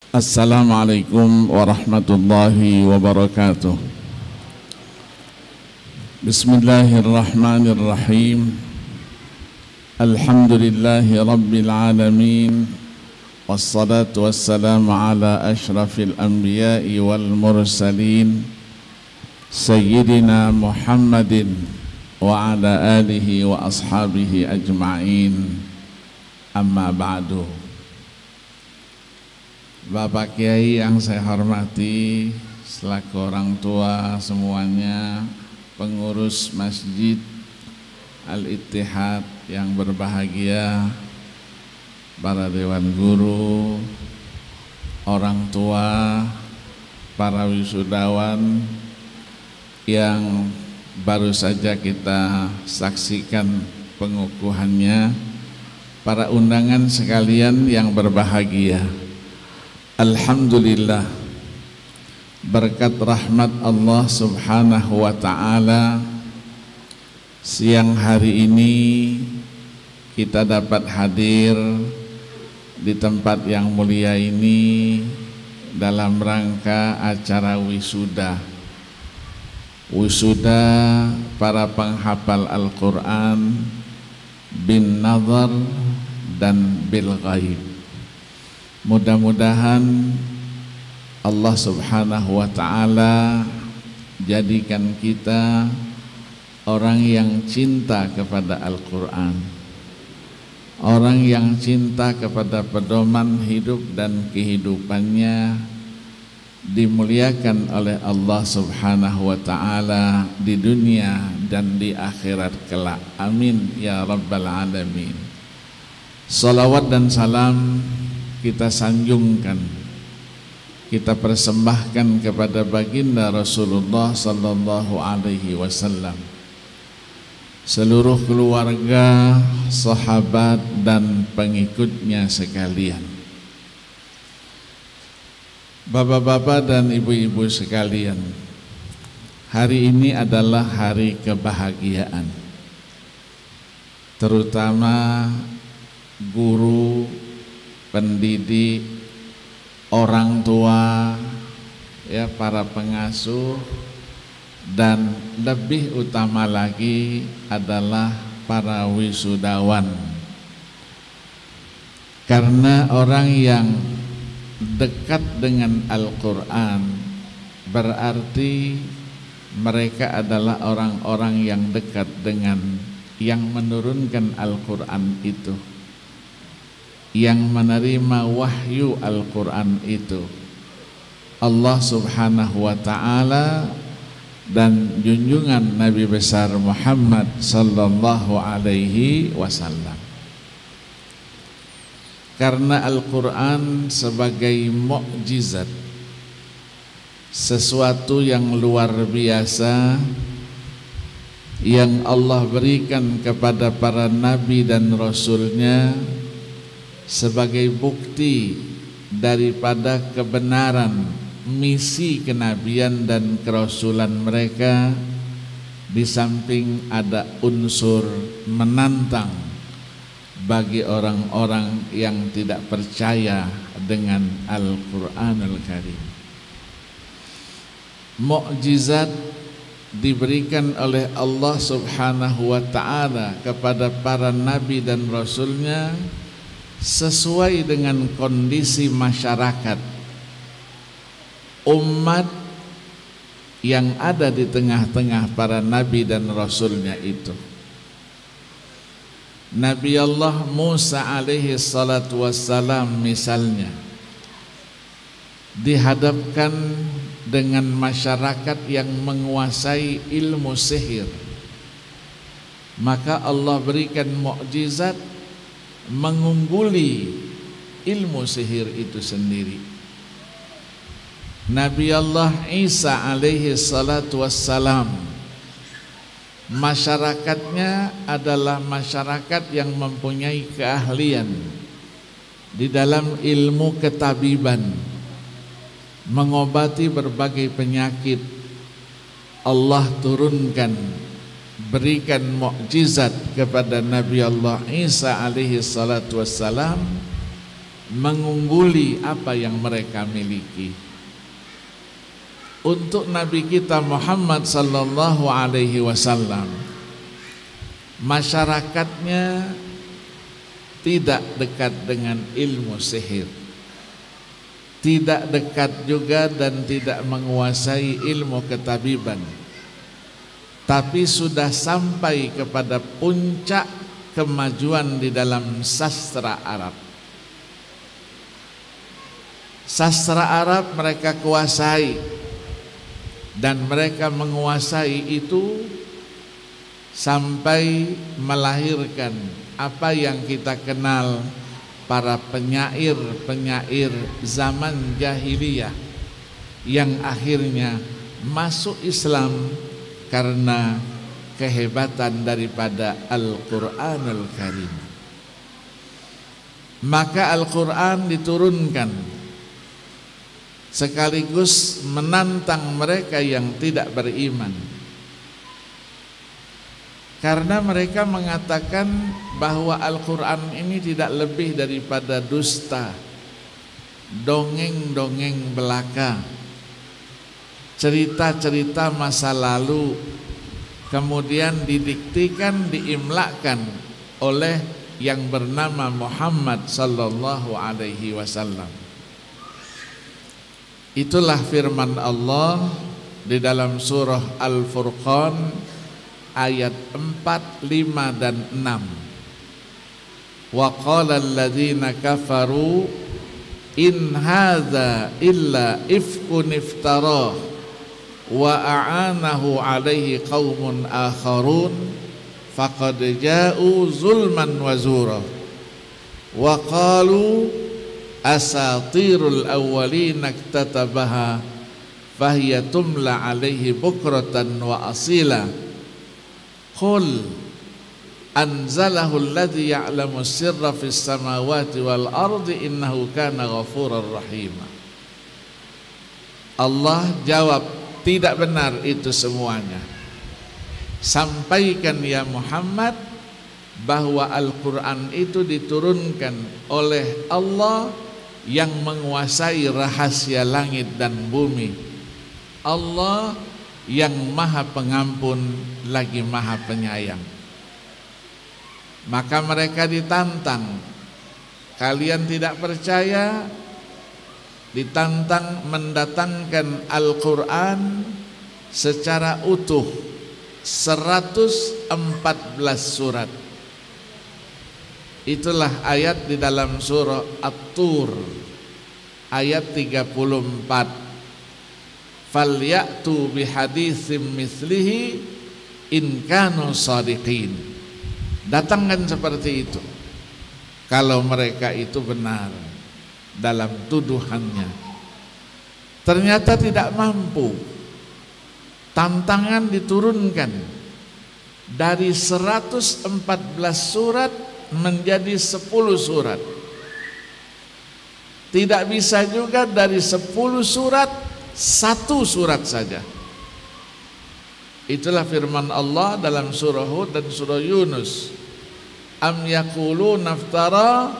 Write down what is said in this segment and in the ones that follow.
Assalamualaikum warahmatullahi wabarakatuh. Bismillahirrahmanirrahim. Alhamdulillahi rabbil alamin. Wassalatu wassalamu ala ashrafil anbiya'i wal mursalin Sayyidina Muhammadin wa ala alihi wa ashabihi ajma'in. Amma ba'du. Bapak Kiai yang saya hormati, selaku orang tua semuanya, pengurus Masjid Al-Ittihad yang berbahagia, para dewan guru, orang tua, para wisudawan yang baru saja kita saksikan pengukuhannya, para undangan sekalian yang berbahagia. Alhamdulillah, berkat rahmat Allah subhanahu wa ta'ala, siang hari ini kita dapat hadir di tempat yang mulia ini dalam rangka acara wisuda para penghafal Al-Quran bin nazar dan bil ghaib. Mudah-mudahan Allah subhanahu wa ta'ala jadikan kita orang yang cinta kepada Al-Quran, orang yang cinta kepada pedoman hidup dan kehidupannya, dimuliakan oleh Allah subhanahu wa ta'ala di dunia dan di akhirat kelak. Amin ya rabbal alamin. Salawat dan salam kita sanjungkan, kita persembahkan kepada baginda Rasulullah sallallahu alaihi wasallam, seluruh keluarga, sahabat dan pengikutnya sekalian. Bapak-bapak dan ibu-ibu sekalian, hari ini adalah hari kebahagiaan, terutama guru, pendidik, orang tua, ya, para pengasuh, dan lebih utama lagi adalah para wisudawan. Karena orang yang dekat dengan Al-Quran berarti mereka adalah orang-orang yang dekat dengan yang menurunkan Al-Quran itu, yang menerima wahyu Al-Quran itu, Allah subhanahu wa ta'ala dan junjungan Nabi besar Muhammad sallallahu alaihi wasallam. Karena Al-Quran sebagai mukjizat, sesuatu yang luar biasa yang Allah berikan kepada para nabi dan rasulnya sebagai bukti daripada kebenaran misi kenabian dan kerasulan mereka, di samping ada unsur menantang bagi orang-orang yang tidak percaya dengan Al-Quranul Karim. Mukjizat diberikan oleh Allah subhanahu wa ta'ala kepada para nabi dan rasulnya sesuai dengan kondisi masyarakat umat yang ada di tengah-tengah para nabi dan rasulnya itu. Nabi Allah Musa alaihi salatu wassalam misalnya dihadapkan dengan masyarakat yang menguasai ilmu sihir, maka Allah berikan mukjizat mengungguli ilmu sihir itu sendiri. Nabi Allah Isa alaihi salatu wassalam, masyarakatnya adalah masyarakat yang mempunyai keahlian di dalam ilmu ketabiban, mengobati berbagai penyakit. Allah turunkan, berikan mukjizat kepada Nabi Allah Isa alaihi salatu wassalam mengungguli apa yang mereka miliki. Untuk Nabi kita Muhammad sallallahu alaihi wasallam, masyarakatnya tidak dekat dengan ilmu sihir, tidak dekat juga dan tidak menguasai ilmu ketabiban, tapi sudah sampai kepada puncak kemajuan di dalam sastra Arab. Sastra Arab mereka kuasai, dan mereka menguasai itu sampai melahirkan apa yang kita kenal para penyair-penyair zaman jahiliyah yang akhirnya masuk Islam karena kehebatan daripada Al-Quranul Karim. Maka Al-Quran diturunkan sekaligus menantang mereka yang tidak beriman, karena mereka mengatakan bahwa Al-Quran ini tidak lebih daripada dusta, dongeng-dongeng belaka, cerita-cerita masa lalu, kemudian didiktikan, diimlakkan oleh yang bernama Muhammad sallallahu alaihi wasallam. Itulah firman Allah di dalam surah Al-Furqan ayat 4, 5 dan 6. Wa qala alladhina kafaru in hadza illa ifkun iftarah wa a'anahu alaihi qaumun akharun faqad ja'u zulman wa zura wa qalu asatirul awwalin iktatabaha fahiya tumla alaihi bukratan wa asila qul anzalahu alladhi ya'lamu sirra fis samawati wal ardi innahu kana ghafurar rahima. Allah jawab, tidak benar itu semuanya. Sampaikan ya Muhammad bahwa Al-Quran itu diturunkan oleh Allah yang menguasai rahasia langit dan bumi, Allah yang maha pengampun lagi maha penyayang. Maka mereka ditantang, kalian tidak percaya, ditantang mendatangkan Al-Quran secara utuh 114 surat. Itulah ayat di dalam surah At-Tur ayat 34. Falyatu bihaditsim mislihi in kanu shadiqin. Datangkan seperti itu kalau mereka itu benar dalam tuduhannya. Ternyata tidak mampu. Tantangan diturunkan dari 114 surat menjadi 10 surat. Tidak bisa juga dari 10 surat 1 surat saja. Itulah firman Allah dalam surah Hud dan surah Yunus. Am yaquluna naftara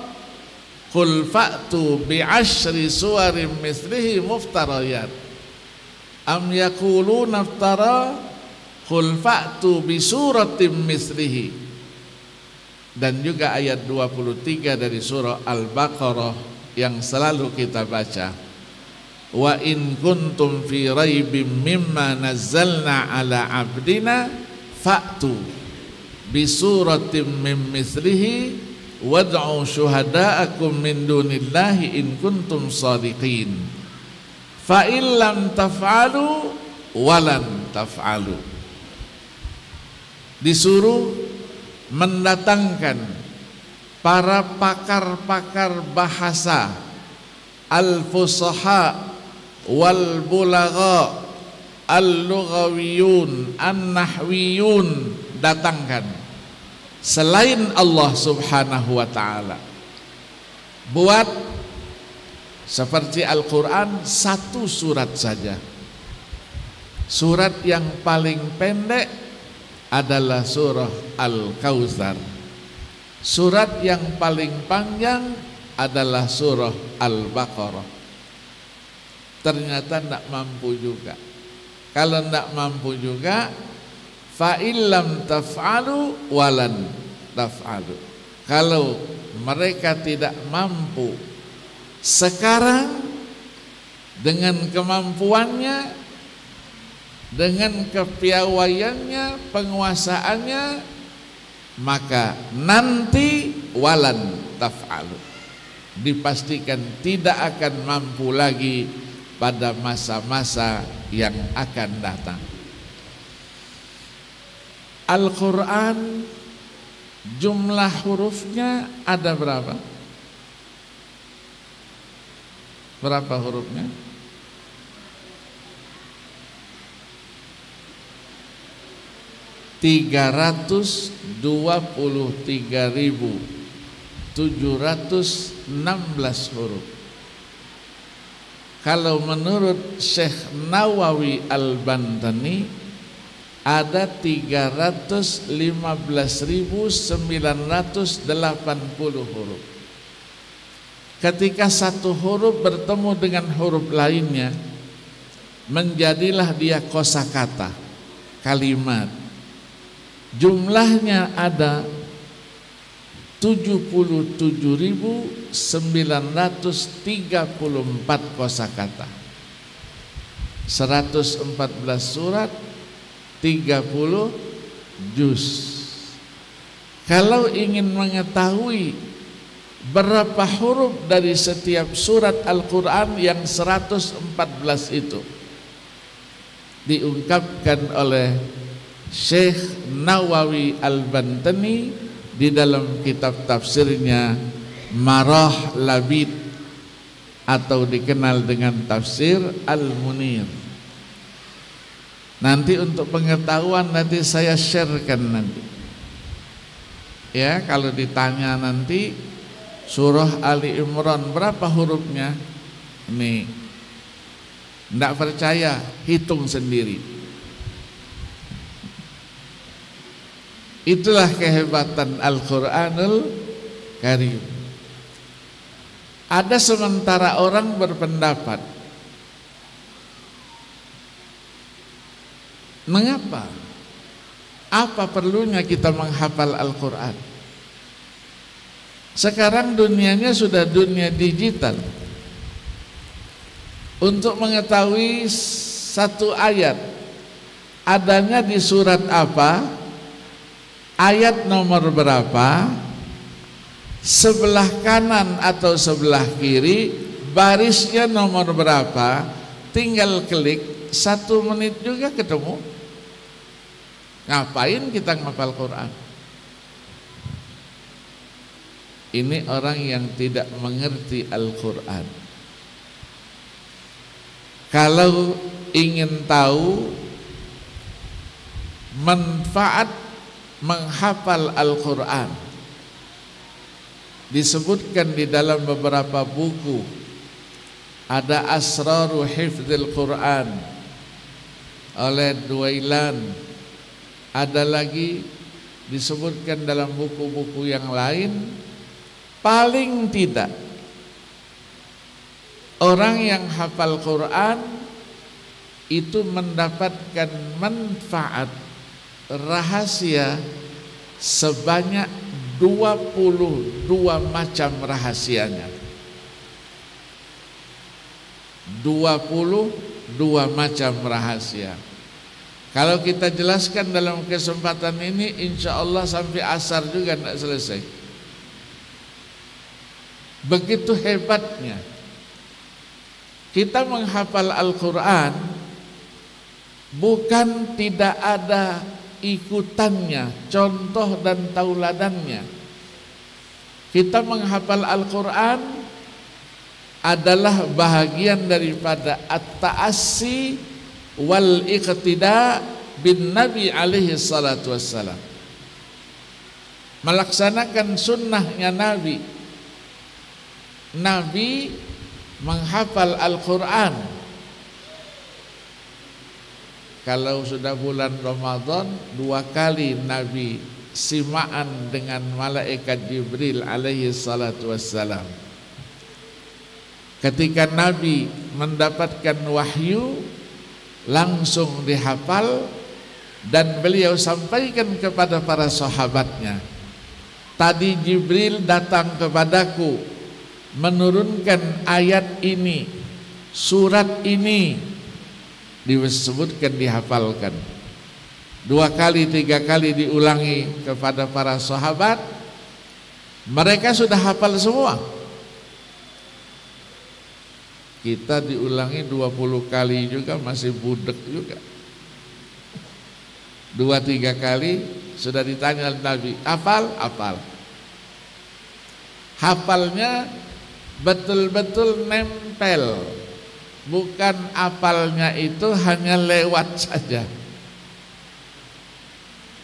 qul fa'tu bi'ashri suwarin mislihi muftarayat. Am yaquluna naftara qul fa'tu bi suratin mislihi. Dan juga ayat 23 dari surah Al-Baqarah yang selalu kita baca. Wa in kuntum fi raibim mimma nazzalna ala abdina fa'tu bi suratin min mislihi wad'u syuhada'akum min dunillahi in kuntum shadiqin. Fa illam taf'alu walan taf'alu. Disuruh mendatangkan para pakar-pakar bahasa, al-fusaha wal bulagha, al-lughawiyun, an-nahwiyun, datangkan selain Allah subhanahu wa ta'ala. Buat seperti Al-Quran 1 surat saja. Surat yang paling pendek adalah surah Al-Kautsar. Surat yang paling panjang adalah surah Al-Baqarah. Ternyata tidak mampu juga. Kalau tidak mampu juga, fa illam taf'alu walan taf'alu. Kalau mereka tidak mampu sekarang dengan kemampuannya, dengan kepiawaiannya, penguasaannya, maka nanti walan taf'alu, dipastikan tidak akan mampu lagi pada masa-masa yang akan datang. Al-Quran jumlah hurufnya ada berapa? Berapa hurufnya? 323.716 huruf. Kalau menurut Syekh Nawawi Al-Bantani ada 315.980 huruf. Ketika satu huruf bertemu dengan huruf lainnya, menjadilah dia kosakata, kalimat. Jumlahnya ada 77.934 kosakata, 114 surat, 30 juz. Kalau ingin mengetahui berapa huruf dari setiap surat Al-Quran yang 114 itu, diungkapkan oleh Syekh Nawawi Al-Bantani di dalam kitab tafsirnya Marah Labid, atau dikenal dengan tafsir Al-Munir. Nanti untuk pengetahuan nanti saya sharekan nanti. Ya, kalau ditanya nanti surah Ali Imran berapa hurufnya? Nih, tidak percaya, hitung sendiri. Itulah kehebatan Al-Quranul Karim. Ada sementara orang berpendapat, mengapa? Apa perlunya kita menghafal Al-Quran? Sekarang dunianya sudah dunia digital. Untuk mengetahui satu ayat adanya di surat apa, ayat nomor berapa, sebelah kanan atau sebelah kiri, barisnya nomor berapa, tinggal klik, 1 menit juga ketemu. Ngapain kita ngapal Quran? Ini orang yang tidak mengerti Al-Quran. Kalau ingin tahu manfaat menghafal Al-Quran, disebutkan di dalam beberapa buku. Ada Asraru Hifdzil Quran oleh Duailan. Ada lagi disebutkan dalam buku-buku yang lain. Paling tidak orang yang hafal Quran itu mendapatkan manfaat rahasia sebanyak 22 macam rahasianya. 22 macam rahasia. Kalau kita jelaskan dalam kesempatan ini, insya Allah sampai asar juga tidak selesai. Begitu hebatnya kita menghafal Al-Quran. Bukan tidak ada ikutannya, contoh dan tauladannya. Kita menghafal Al-Quran adalah bahagian daripada at-ta'assi wal iqtida bin Nabi alaihi salatu wassalam, melaksanakan sunnahnya Nabi. Nabi menghafal Al-Quran. Kalau sudah bulan Ramadan, 2 kali Nabi simaan dengan malaikat Jibril alaihi salatu wassalam. Ketika Nabi mendapatkan wahyu langsung dihafal dan beliau sampaikan kepada para sahabatnya. Tadi Jibril datang kepadaku menurunkan ayat ini, surat ini, disebutkan, dihafalkan 2 kali 3 kali diulangi kepada para sahabat. Mereka sudah hafal semua. Kita diulangi 20 kali juga masih budek juga. 2-3 kali sudah ditanya Nabi, hafal? Hafal. Hafalnya betul-betul nempel. Bukan hafalnya itu hanya lewat saja.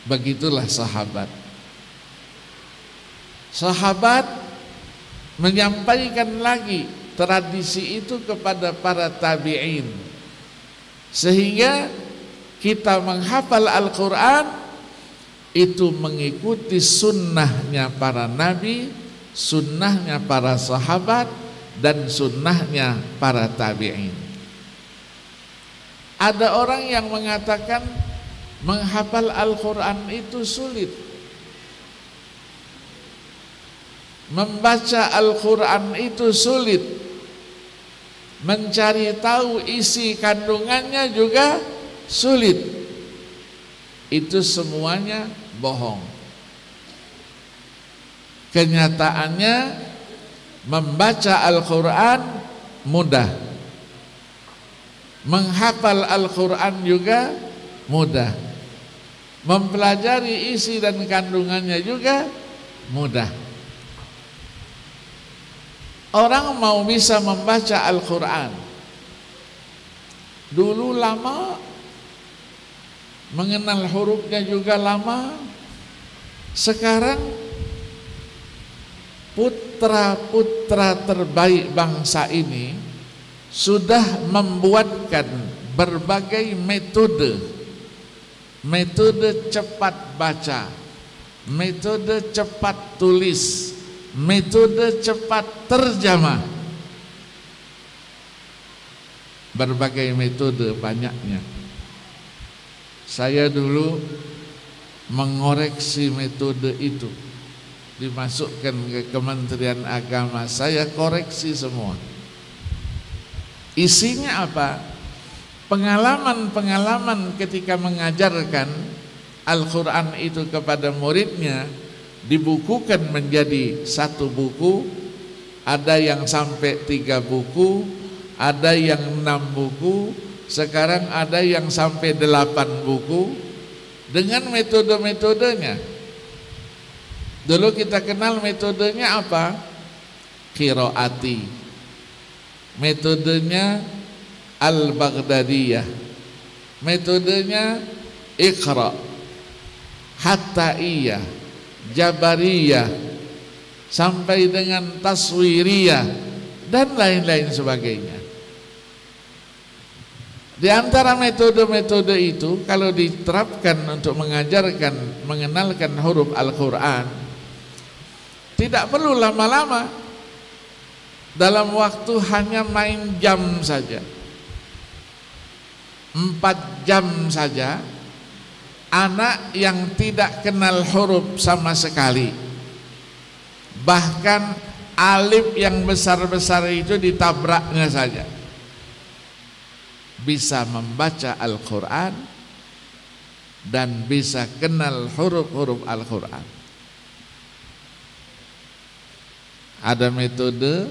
Begitulah sahabat. Sahabat menyampaikan lagi tradisi itu kepada para tabi'in, sehingga kita menghafal Al-Quran itu mengikuti sunnahnya para nabi, sunnahnya para sahabat, dan sunnahnya para tabi'in. Ada orang yang mengatakan menghafal Al-Quran itu sulit, membaca Al-Quran itu sulit, mencari tahu isi kandungannya juga sulit. Itu semuanya bohong. Kenyataannya membaca Al-Quran mudah, menghafal Al-Quran juga mudah, mempelajari isi dan kandungannya juga mudah. Orang mau bisa membaca Al-Quran dulu lama, mengenal hurufnya juga lama. Sekarang putra-putra terbaik bangsa ini sudah membuatkan berbagai metode cepat baca, metode cepat tulis, metode cepat terjemah. Berbagai metode banyaknya. Saya dulu mengoreksi metode itu, dimasukkan ke Kementerian Agama, saya koreksi semua. Isinya apa? Pengalaman-pengalaman ketika mengajarkan Al-Quran itu kepada muridnya, dibukukan menjadi 1 buku. Ada yang sampai 3 buku, ada yang 6 buku, sekarang ada yang sampai 8 buku dengan metode-metodenya. Dulu kita kenal metodenya apa? Qiraati. Metodenya Al-Baghdadiyah. Metodenya Iqra, Hattaiyah, Jabariyah, sampai dengan Taswiriyah dan lain-lain sebagainya. Di antara metode-metode itu, kalau diterapkan untuk mengajarkan, mengenalkan huruf Al-Quran, tidak perlu lama-lama. Dalam waktu hanya main jam saja, 4 jam saja, anak yang tidak kenal huruf sama sekali, bahkan alif yang besar-besar itu ditabraknya saja, bisa membaca Al-Quran dan bisa kenal huruf-huruf Al-Quran. Ada metode,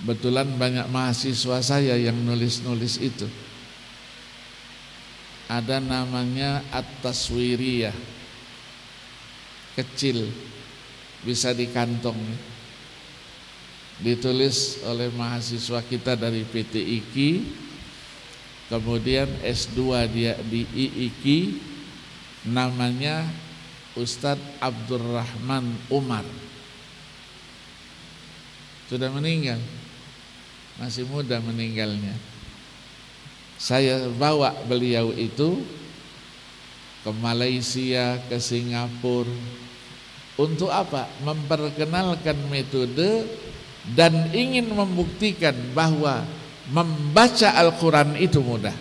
betulan banyak mahasiswa saya yang nulis-nulis itu. Ada namanya At-Taswiriyah, kecil, bisa di kantong, ditulis oleh mahasiswa kita dari PT IKI, kemudian S2 dia di IIKI, namanya Ustadz Abdurrahman Umar. Sudah meninggal, masih muda meninggalnya. Saya bawa beliau itu ke Malaysia, ke Singapura. Untuk apa? Memperkenalkan metode dan ingin membuktikan bahwa membaca Al-Quran itu mudah,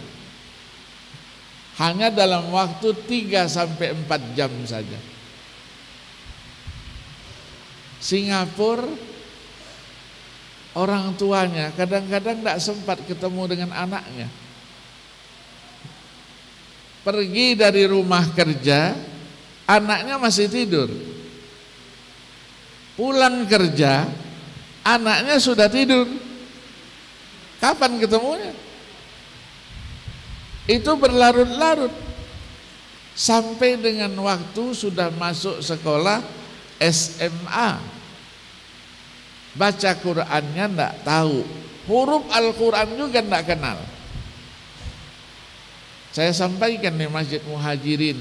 hanya dalam waktu 3-4 jam saja. Singapura, orang tuanya kadang-kadang tidak sempat ketemu dengan anaknya. Pergi dari rumah kerja, anaknya masih tidur. Pulang kerja, anaknya sudah tidur. Kapan ketemunya? Itu berlarut-larut sampai dengan waktu sudah masuk sekolah SMA. Baca Qur'annya enggak tahu, huruf Al-Quran juga enggak kenal. Saya sampaikan di Masjid Muhajirin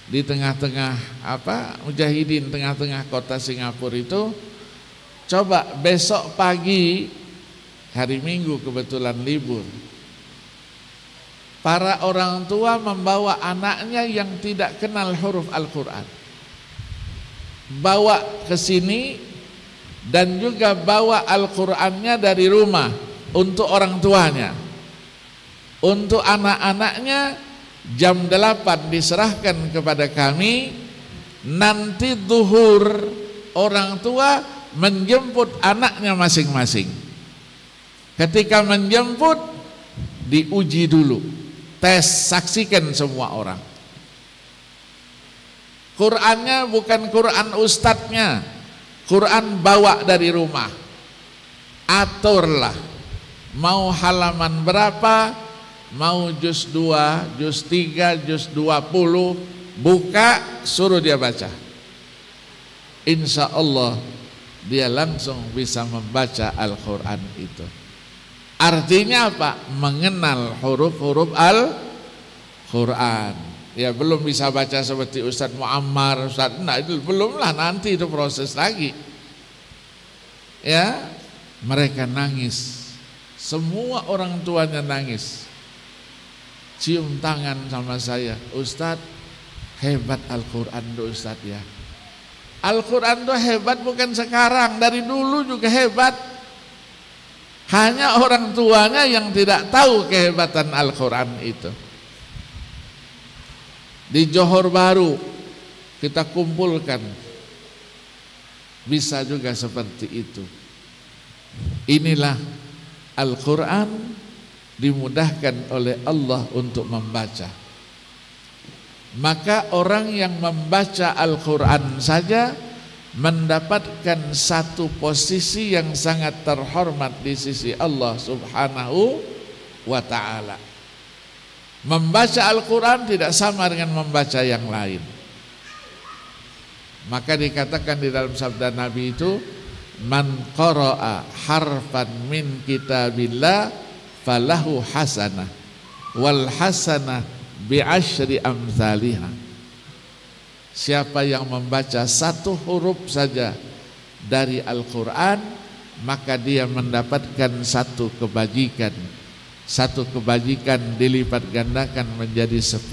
di tengah-tengah Mujahidin, tengah-tengah kota Singapura itu, coba besok pagi, hari Minggu kebetulan libur, para orang tua membawa anaknya yang tidak kenal huruf Al-Quran, bawa ke sini, dan juga bawa Al-Qurannya dari rumah untuk orang tuanya. Untuk anak-anaknya jam 8 diserahkan kepada kami. Nanti zuhur orang tua menjemput anaknya masing-masing. Ketika menjemput, diuji dulu, tes, saksikan semua orang. Qurannya bukan Quran ustadznya, Quran bawa dari rumah. Aturlah, mau halaman berapa, mau juz 2, juz 3, juz 20, buka, suruh dia baca. Insya Allah dia langsung bisa membaca Al-Quran itu. Artinya apa? Mengenal huruf-huruf Al-Quran. Ya belum bisa baca seperti Ustadz Muammar, Ustadz, nah itu belum lah, nanti itu proses lagi. Ya, mereka nangis, semua orang tuanya nangis, cium tangan sama saya, Ustadz hebat Al-Quran tuh Ustadz ya. Al-Quran tuh hebat bukan sekarang, dari dulu juga hebat. Hanya orang tuanya yang tidak tahu kehebatan Al-Quran itu. Di Johor Baru kita kumpulkan, bisa juga seperti itu. Inilah Al-Quran dimudahkan oleh Allah untuk membaca. Maka orang yang membaca Al-Quran saja mendapatkan satu posisi yang sangat terhormat di sisi Allah Subhanahu wa ta'ala. Membaca Al-Quran tidak sama dengan membaca yang lain. Maka dikatakan di dalam sabda Nabi itu, man qara'a harfan min kitabillah falahu hasanah wal hasanah bi'asyri amsalihah. Siapa yang membaca satu huruf saja dari Al-Quran, maka dia mendapatkan satu kebajikan. Satu kebajikan dilipat gandakan menjadi 10.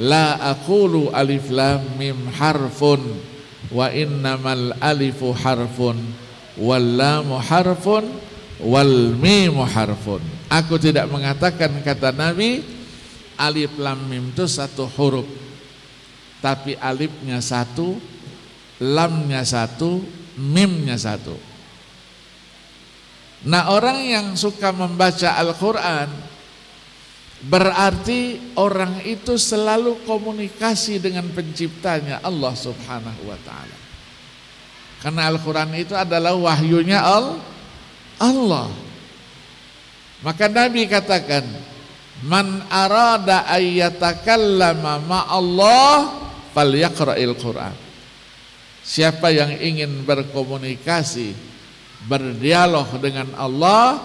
La aqulu alif lam mim harfun wa innamal alifu harfun wal lamu harfun wal mimu harfun. Aku tidak mengatakan, kata Nabi, alif lam mim itu satu huruf, tapi alifnya satu, lamnya satu, mimnya satu. Nah, orang yang suka membaca Al-Quran berarti orang itu selalu komunikasi dengan penciptanya, Allah Subhanahu wa ta'ala. Karena Al-Quran itu adalah wahyunya Allah. Maka Nabi katakan, man arada ayyatakallama ma'allah falyaqra'il Quran. Siapa yang ingin berkomunikasi, berdialog dengan Allah,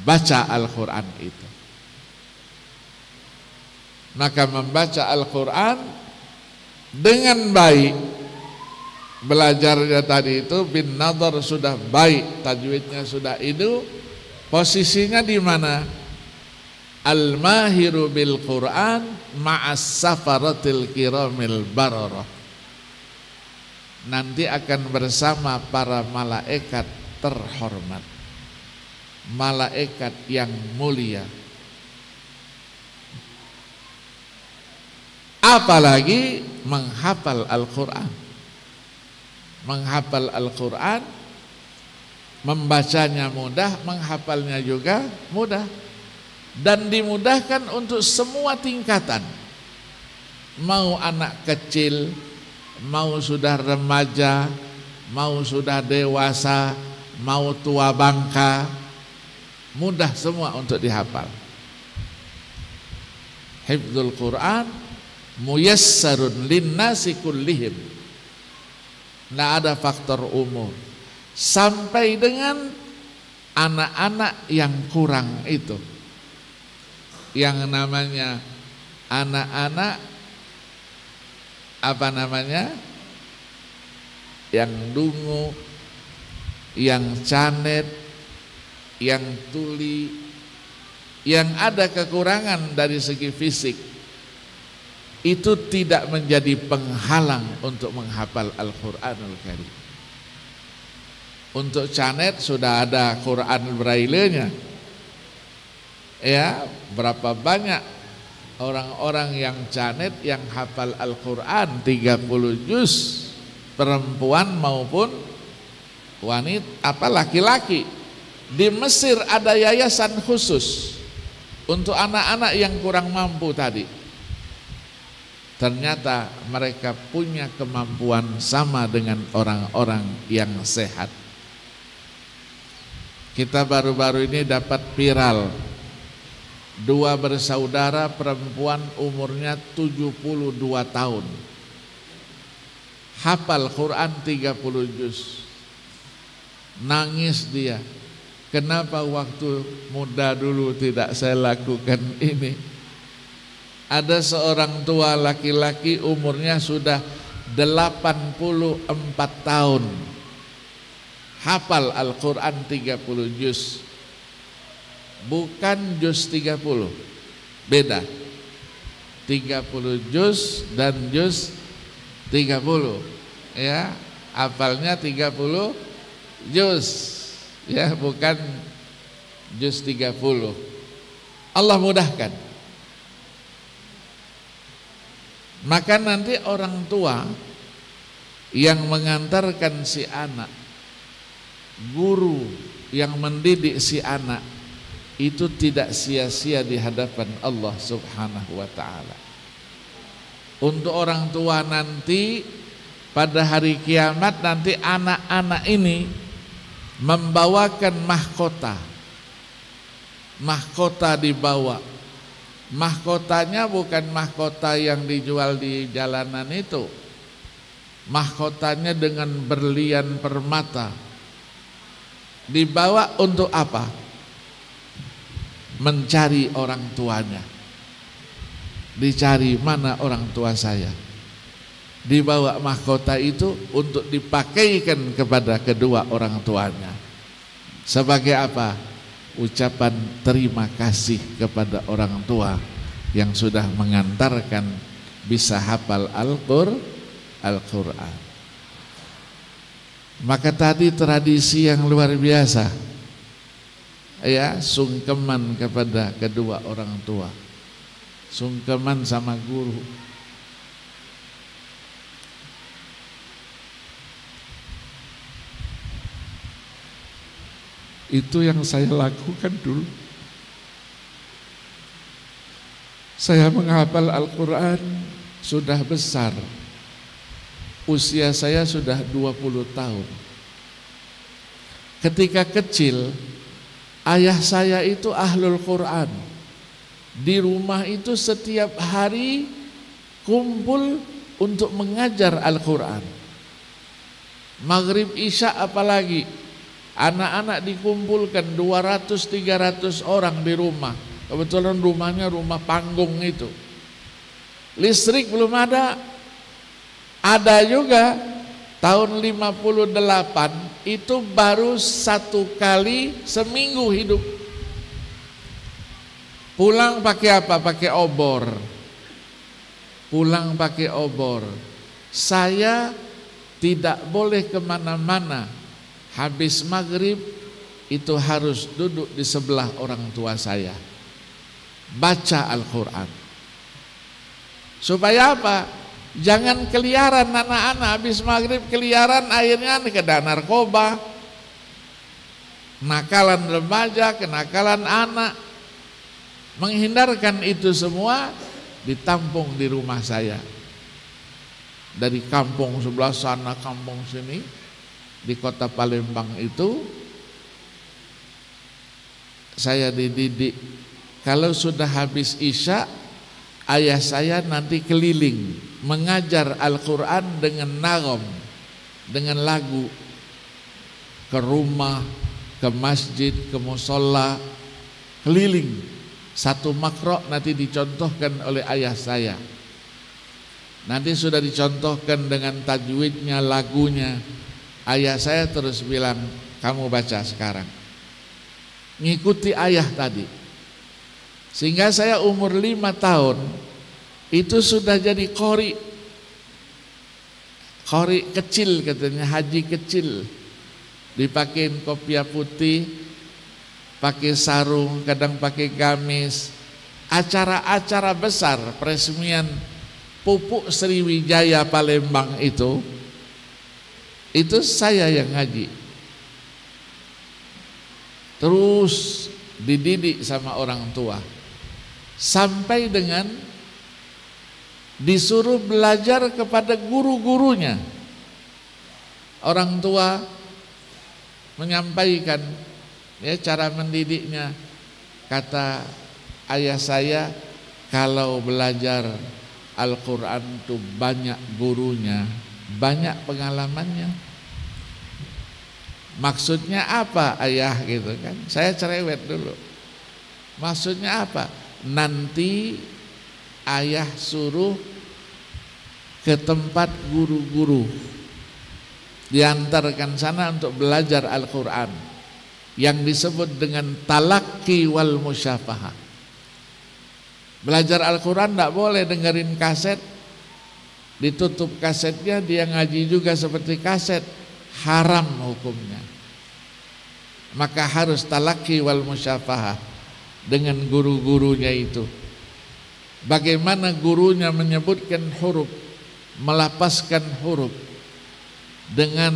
baca Al-Quran itu. Maka membaca Al-Quran dengan baik, belajarnya tadi itu bin nadhar sudah baik, tajwidnya sudah itu, posisinya di mana? Al-mahiru bil Quran ma'as safaratil kiramil bararah. nanti akan bersama para malaikat terhormat, malaikat yang mulia. Apalagi menghafal Al-Quran. Menghafal Al-Quran, membacanya mudah, menghafalnya juga mudah, dan dimudahkan untuk semua tingkatan. Mau anak kecil, mau sudah remaja, mau sudah dewasa, mau tua bangka, mudah semua untuk dihafal. Hifdzul Quran muyassarun linnasi kullihim. Tidak ada faktor umur. Sampai dengan anak-anak yang kurang itu, yang namanya anak-anak apa namanya, yang dungu, yang canet, yang tuli, yang ada kekurangan dari segi fisik, itu tidak menjadi penghalang untuk menghafal Al-Quranul Karim. Untuk canet sudah ada Quran Braille-nya. Ya, berapa banyak orang-orang yang canet yang hafal Al-Quran 30 juz, perempuan maupun wanita, laki-laki. Di Mesir ada yayasan khusus untuk anak-anak yang kurang mampu tadi. Ternyata mereka punya kemampuan sama dengan orang-orang yang sehat. Kita baru-baru ini dapat viral 2 bersaudara perempuan umurnya 72 tahun, hafal Quran 30 juz. Nangis dia, kenapa waktu muda dulu tidak saya lakukan ini. Ada seorang tua laki-laki umurnya sudah 84 tahun, hafal Al-Quran 30 juz. Bukan juz 30, beda. 30 juz dan juz 30, ya, hafalnya 30 juz, ya, bukan juz 30. Allah mudahkan. Maka nanti orang tua yang mengantarkan si anak, guru yang mendidik si anak, itu tidak sia-sia di hadapan Allah Subhanahu wa ta'ala. Untuk orang tua nanti pada hari kiamat, nanti anak-anak ini membawakan mahkota. Mahkota dibawa. Mahkotanya bukan mahkota yang dijual di jalanan itu. Mahkotanya dengan berlian permata. Dibawa untuk apa? Mencari orang tuanya. Dicari, mana orang tua saya. Dibawa mahkota itu untuk dipakaikan kepada kedua orang tuanya. Sebagai apa? Ucapan terima kasih kepada orang tua yang sudah mengantarkan bisa hafal Al-Quran. Maka tadi tradisi yang luar biasa, ya, sungkeman kepada kedua orang tua, sungkeman sama guru. Itu yang saya lakukan dulu. Saya menghafal Al-Quran sudah besar. Usia saya sudah 20 tahun. Ketika kecil, ayah saya itu ahlul Quran. Di rumah itu setiap hari kumpul untuk mengajar Al-Quran. Maghrib Isya apalagi, anak-anak dikumpulkan 200-300 orang di rumah. Kebetulan rumahnya rumah panggung itu. Listrik belum ada. Ada juga tahun 58 itu baru 1 kali seminggu hidup. Pulang pakai apa? Pakai obor. Pulang pakai obor. Saya tidak boleh kemana-mana. Habis maghrib itu harus duduk di sebelah orang tua saya, baca Al-Quran. Supaya apa? Jangan keliaran anak-anak habis maghrib, keliaran akhirnya kena narkoba, nakalan remaja, kenakalan anak. Menghindarkan itu semua ditampung di rumah saya. Dari kampung sebelah sana, kampung sini, di kota Palembang itu saya dididik. Kalau sudah habis isya, ayah saya nanti keliling mengajar Al-Quran dengan nagom, dengan lagu, ke rumah, ke masjid, ke musola, keliling. Satu makro nanti dicontohkan oleh ayah saya. Nanti sudah dicontohkan dengan tajwidnya, lagunya. Ayah saya terus bilang, kamu baca sekarang. Ngikuti ayah tadi. Sehingga saya umur 5 tahun itu sudah jadi qori. Qori kecil katanya, haji kecil. Dipakein kopiah putih, pakai sarung, kadang pakai gamis. Acara-acara besar peresmian Pupuk Sriwijaya Palembang itu saya yang ngaji. Terus dididik sama orang tua, sampai dengan disuruh belajar kepada guru-gurunya. Orang tua menyampaikan ya cara mendidiknya. Kata ayah saya, kalau belajar Al-Quran itu banyak gurunya, banyak pengalamannya. Maksudnya apa ayah gitu kan? Saya cerewet dulu. Maksudnya apa? Nanti ayah suruh ke tempat guru-guru, diantarkan sana untuk belajar Al-Quran yang disebut dengan talaqi wal musyafahah. Belajar Al-Quran tidak boleh dengerin kaset, ditutup kasetnya dia ngaji juga seperti kaset, haram hukumnya. Maka harus talaqi wal musyafahah dengan guru-gurunya itu. Bagaimana gurunya menyebutkan huruf, melapaskan huruf dengan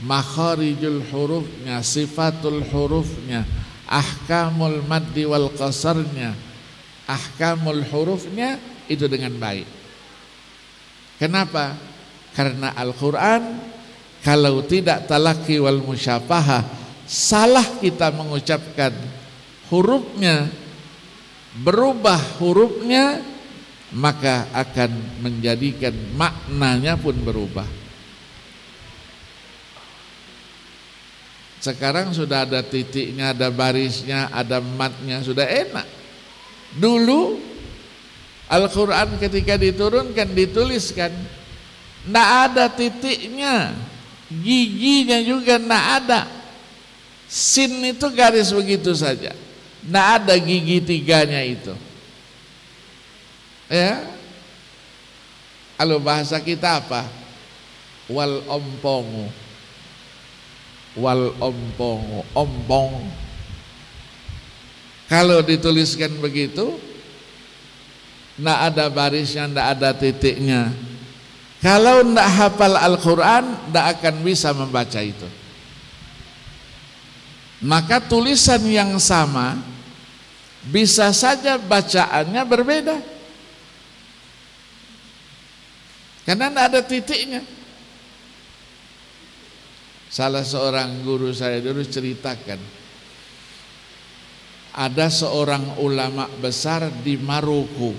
makharijul hurufnya, sifatul hurufnya, ahkamul maddi wal qasarnya, ahkamul hurufnya itu dengan baik. Kenapa? Karena Al-Quran kalau tidak talaqi wal musyafahah, salah kita mengucapkan hurufnya, berubah hurufnya, maka akan menjadikan maknanya pun berubah. Sekarang sudah ada titiknya, ada barisnya, ada matnya, sudah enak. Dulu Al-Quran ketika diturunkan, dituliskan, tidak ada titiknya, giginya juga tidak ada. Sin itu garis begitu saja, tidak ada gigi tiganya itu. Ya, kalau bahasa kita apa? Wal ompongu, wal ompongu, ompong. Kalau dituliskan begitu, tidak ada barisnya, tidak ada titiknya. Kalau tidak hafal Al-Quran, tidak akan bisa membaca itu. Maka tulisan yang sama bisa saja bacaannya berbeda, karena tidak ada titiknya. Salah seorang guru saya dulu ceritakan, ada seorang ulama besar di Maroko.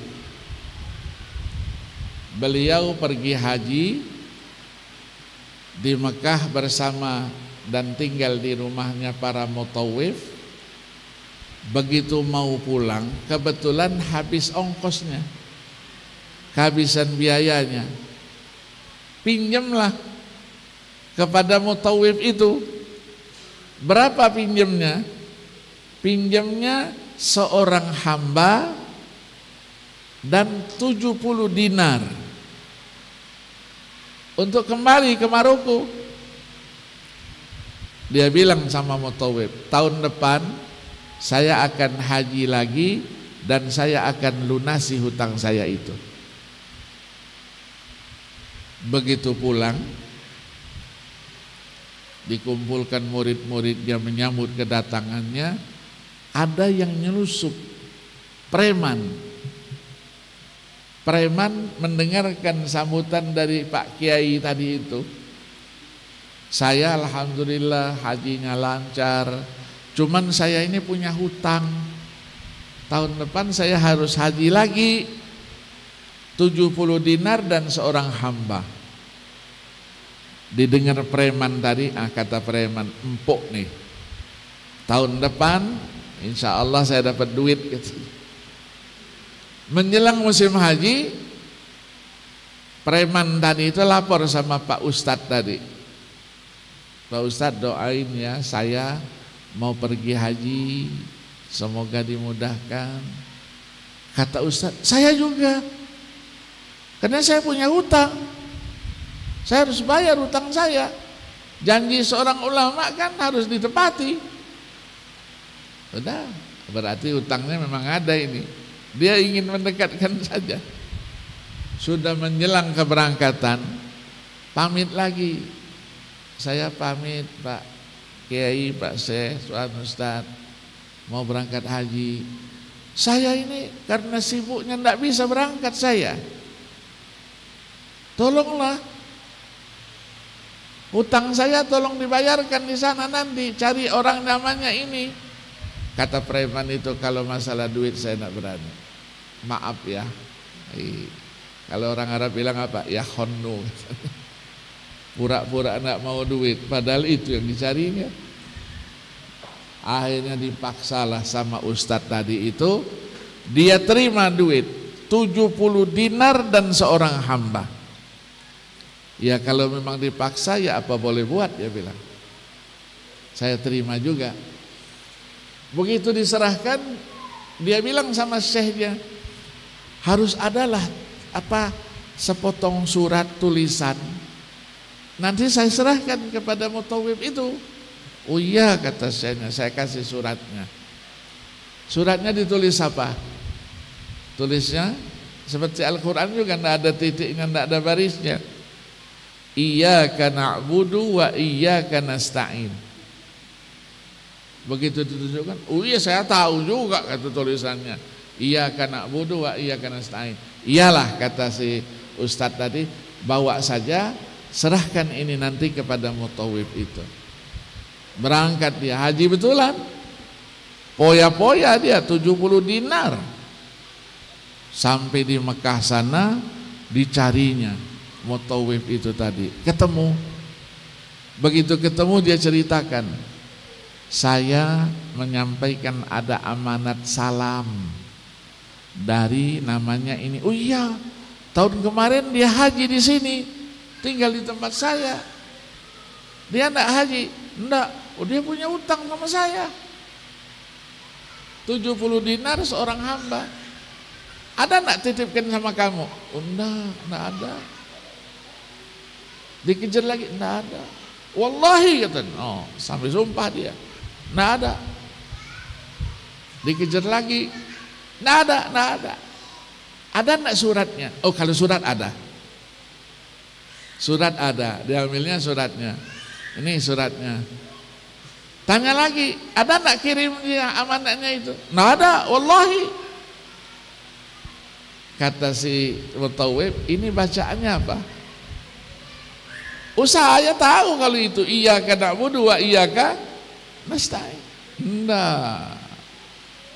Beliau pergi haji di Mekah bersama dan tinggal di rumahnya para mutawif. Begitu mau pulang, kebetulan habis ongkosnya, kehabisan biayanya. Pinjamlah kepada mutawif itu. Berapa pinjamnya? Pinjamnya seorang hamba dan 70 dinar untuk kembali ke Maroko. Dia bilang sama Mutawib, tahun depan saya akan haji lagi dan saya akan lunasi hutang saya itu. Begitu pulang, dikumpulkan murid-muridnya menyambut kedatangannya, ada yang nyelusup, preman mendengarkan sambutan dari Pak Kiai tadi itu. Saya alhamdulillah hajinya lancar, cuman saya ini punya hutang, tahun depan saya harus haji lagi, 70 dinar dan seorang hamba. Didengar preman tadi, kata preman, empuk nih, tahun depan insya Allah saya dapat duit gitu. Menjelang musim haji, preman tadi itu lapor sama Pak Ustadz tadi, Pak Ustadz doain ya, saya mau pergi haji, semoga dimudahkan. Kata Ustadz, saya juga, karena saya punya hutang, saya harus bayar hutang saya. Janji seorang ulama kan harus ditepati. Udah, berarti hutangnya memang ada ini. Dia ingin mendekatkan saja. Sudah menjelang keberangkatan, pamit lagi. Saya pamit Pak Kiai, Pak Syekh, Tuan Ustadz, mau berangkat haji. Saya ini karena sibuknya tidak bisa berangkat saya. Tolonglah, hutang saya tolong dibayarkan di sana nanti, cari orang namanya ini. Kata preman itu, kalau masalah duit saya tidak berani. Maaf ya. Kalau orang Arab bilang apa? Ya khonnu. Pura-pura enggak mau duit, padahal itu yang dicarinya. Akhirnya dipaksalah sama ustadz tadi itu, dia terima duit 70 dinar dan seorang hamba. Ya kalau memang dipaksa ya apa boleh buat, dia bilang. Saya terima juga. Begitu diserahkan, dia bilang sama syekhnya, harus adalah sepotong surat tulisan. Nanti saya serahkan kepada Mutawib itu. Oh iya, kata syekhnya, saya kasih suratnya. Suratnya ditulis apa? Tulisnya seperti Al-Quran juga, tidak ada titiknya, tidak ada barisnya. Iyyaka na'budu wa iyyaka nasta'in. Begitu ditunjukkan, oh iya saya tahu juga, kata tulisannya. Iyyaka na'budu wa iyyaka nasta'in. Iyalah, kata si ustadz tadi, bawa saja, serahkan ini nanti kepada Mutawib itu. Berangkat dia haji betulan, poya-poya dia 70 dinar. Sampai di Mekah sana dicarinya Mutawib itu tadi, ketemu. Begitu ketemu dia ceritakan, saya menyampaikan ada amanat salam dari namanya ini. Oh iya, tahun kemarin dia haji di sini, tinggal di tempat saya. Dia enggak haji, enggak. Oh, dia punya utang sama saya 70 dinar seorang hamba. Ada enggak titipkan sama kamu? Oh, enggak ada. Dikejar lagi, enggak ada. Wallahi, kata, oh, sampai sumpah dia, enggak ada. Dikejar lagi, enggak ada. Ada enggak suratnya? Oh, kalau surat ada. Surat ada, diambilnya suratnya. Ini suratnya. Tanya lagi, ada enggak kirim dia amanatnya itu? Enggak ada, wallahi. Kata si Mutawib, ini bacaannya apa? Oh, saya tahu kalau itu iyyaka na'budu wa iyyaka nasta'in. Enggak.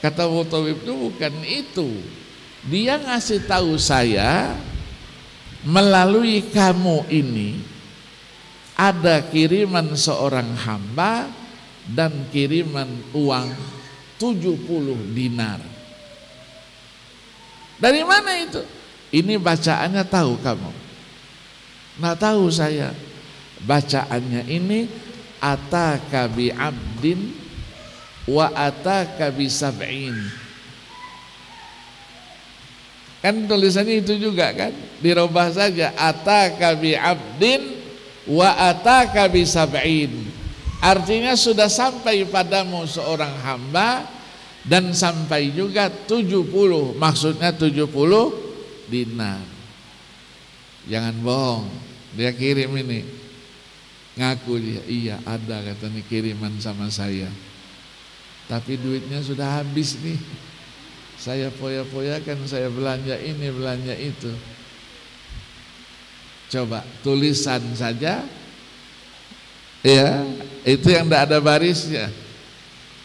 Kata Mutawib itu bukan itu. Dia ngasih tahu saya, melalui kamu ini ada kiriman seorang hamba dan kiriman uang 70 dinar. Dari mana itu? Ini bacaannya tahu kamu? Nggak tahu saya. Bacaannya ini ataka bi abdin wa ataka bi sab'in. Kan tulisannya itu juga kan, dirubah saja, ataka bi abdin wa ataka bi sab'in. Artinya sudah sampai padamu seorang hamba dan sampai juga 70, maksudnya 70 dinar. Jangan bohong, dia kirim ini, ngaku dia, iya ada katanya kiriman sama saya, tapi duitnya sudah habis nih. Saya foya-foyakan, saya belanja ini, belanja itu. Coba tulisan saja, ya, itu yang tidak ada barisnya.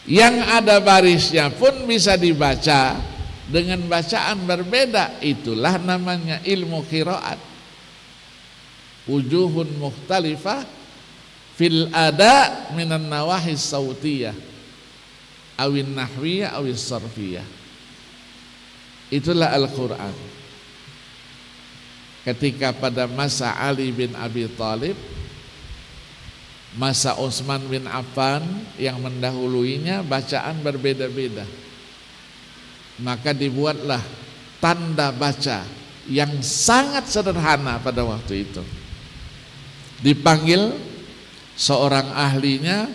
Yang ada barisnya pun bisa dibaca dengan bacaan berbeda. Itulah namanya ilmu qiraat. Wujuhun mukhtalifah fil ada minan nawahis sautiyah awin nahwiyah awis sarfiyah. Itulah Al-Quran. Ketika pada masa Ali bin Abi Thalib, masa Utsman bin Affan yang mendahuluinya, bacaan berbeda-beda. Maka dibuatlah tanda baca yang sangat sederhana pada waktu itu. Dipanggil seorang ahlinya,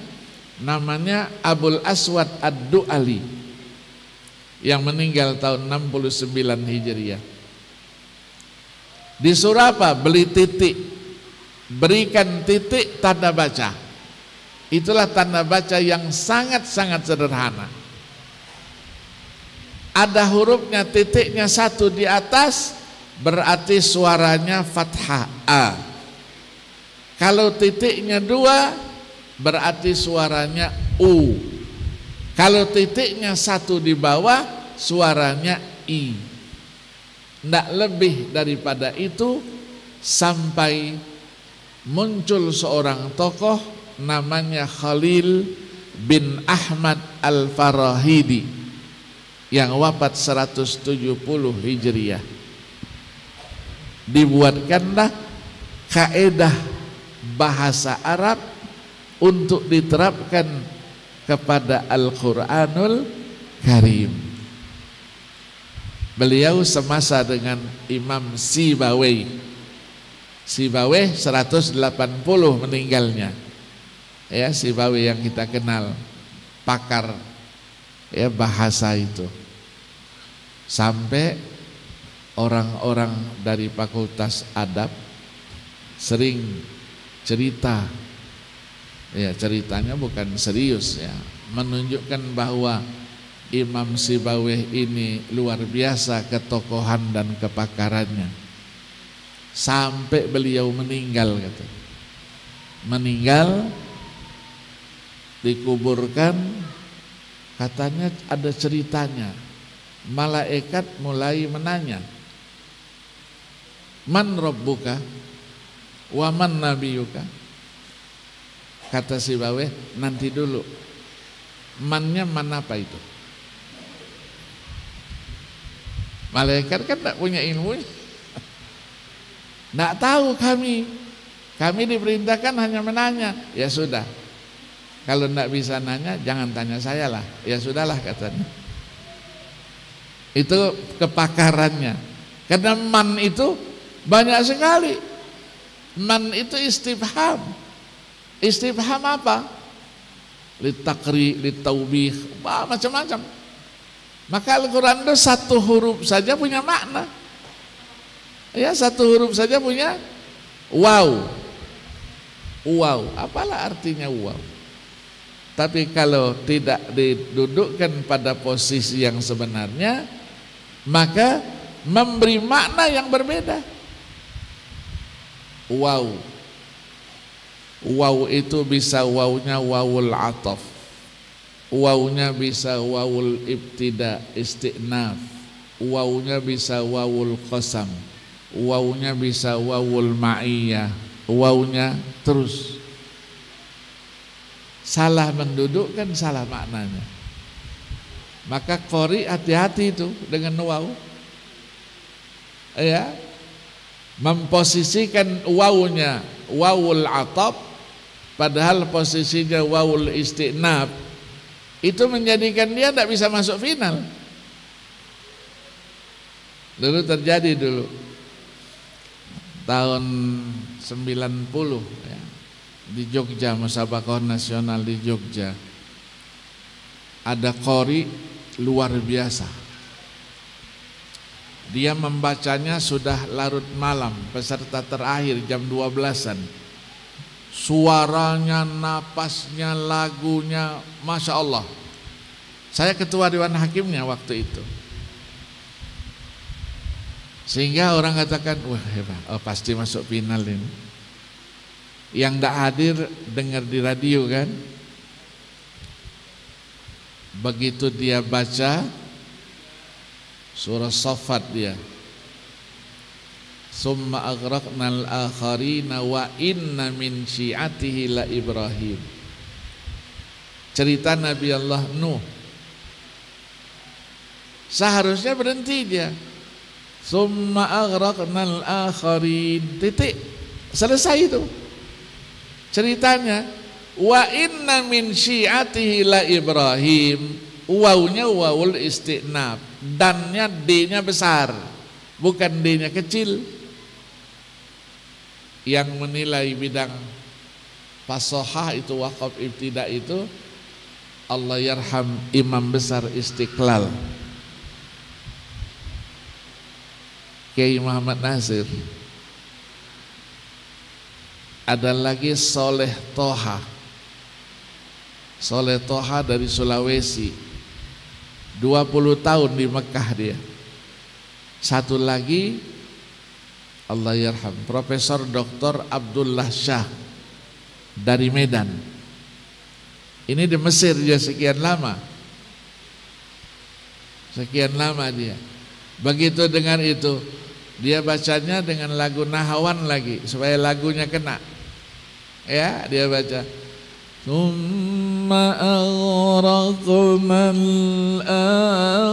namanya Abul Aswad Ad-Du'ali, yang meninggal tahun 69 Hijriah. Disuruh apa? Beli titik, berikan titik tanda baca. Itulah tanda baca yang sangat-sangat sederhana. Ada hurufnya, titiknya satu di atas, berarti suaranya fathah A. Kalau titiknya dua, berarti suaranya U. Kalau titiknya satu di bawah, suaranya I. Tidak lebih daripada itu, sampai muncul seorang tokoh namanya Khalil bin Ahmad Al-Farahidi yang wafat 170 Hijriah. Dibuatkanlah kaedah bahasa Arab untuk diterapkan kepada Al-Quranul Karim. Beliau semasa dengan Imam Sibawayh. Sibawayh 180 meninggalnya. Ya, Sibawayh yang kita kenal, pakar ya bahasa itu. Sampai orang-orang dari Fakultas Adab sering cerita, ya ceritanya bukan serius ya, menunjukkan bahwa Imam Sibawayh ini luar biasa ketokohan dan kepakarannya. Sampai beliau meninggal gitu. Meninggal, dikuburkan, katanya ada ceritanya. Malaikat mulai menanya, man rabbuka wa man nabiyuka. Kata Sibawayh, nanti dulu, mannya man apa itu? Malaikat kan tidak punya ilmu, tidak tahu kami diperintahkan hanya menanya. Ya sudah, kalau tidak bisa nanya jangan tanya saya lah. Ya sudahlah katanya. Itu kepakarannya. Karena man itu banyak sekali. Man itu istifham. Istifham apa? Litakri, litaubih, macam-macam. Maka Al-Quran itu satu huruf saja punya makna. Ya, satu huruf saja punya wow. Wow, apalah artinya wow? Tapi kalau tidak didudukkan pada posisi yang sebenarnya, maka memberi makna yang berbeda. Wow. Waw itu bisa wawnya wawul ataf, wawnya bisa wawul ibtida isti'naf, wawnya bisa wawul qasam, wawnya bisa wawul ma'iyah, wawnya terus. Salah mendudukkan, salah maknanya. Maka qori hati-hati itu dengan waw. Ya, memposisikan wawnya wawul ataf, padahal posisinya wawul isti'nab, itu menjadikan dia tidak bisa masuk final. Dulu terjadi dulu tahun 90 ya, di Jogja, Musabaqah Nasional di Jogja. Ada qori luar biasa. Dia membacanya sudah larut malam, peserta terakhir jam 12-an. Suaranya, napasnya, lagunya, Masya Allah. Saya ketua Dewan Hakimnya waktu itu. Sehingga orang katakan, wah hebat, pasti masuk final ini. Yang tidak hadir dengar di radio kan. Begitu dia baca surah Saffat dia, summa aghraqnal akharina wa inna min syi'atihi la Ibrahim. Cerita Nabi Allah Nuh. Seharusnya berhenti dia. Summa aghraqnal akharin. Titik. Selesai itu ceritanya. Wa inna min syi'atihi la Ibrahim. Wawnya wawul istiqnab, dannya D-nya besar, bukan D-nya kecil. Yang menilai bidang fasohah itu waqaf ibtida itu Allah yarham Imam Besar Istiqlal Kiai Muhammad Nasir. Ada lagi Soleh Toha dari Sulawesi, 20 tahun di Mekah dia. Satu lagi Allah yarham Profesor Dr. Abdullah Shah dari Medan. Ini di Mesir dia sekian lama dia. Begitu dengar itu, dia bacanya dengan lagu Nahawan lagi supaya lagunya kena. Ya, dia baca Thumma aghraqnal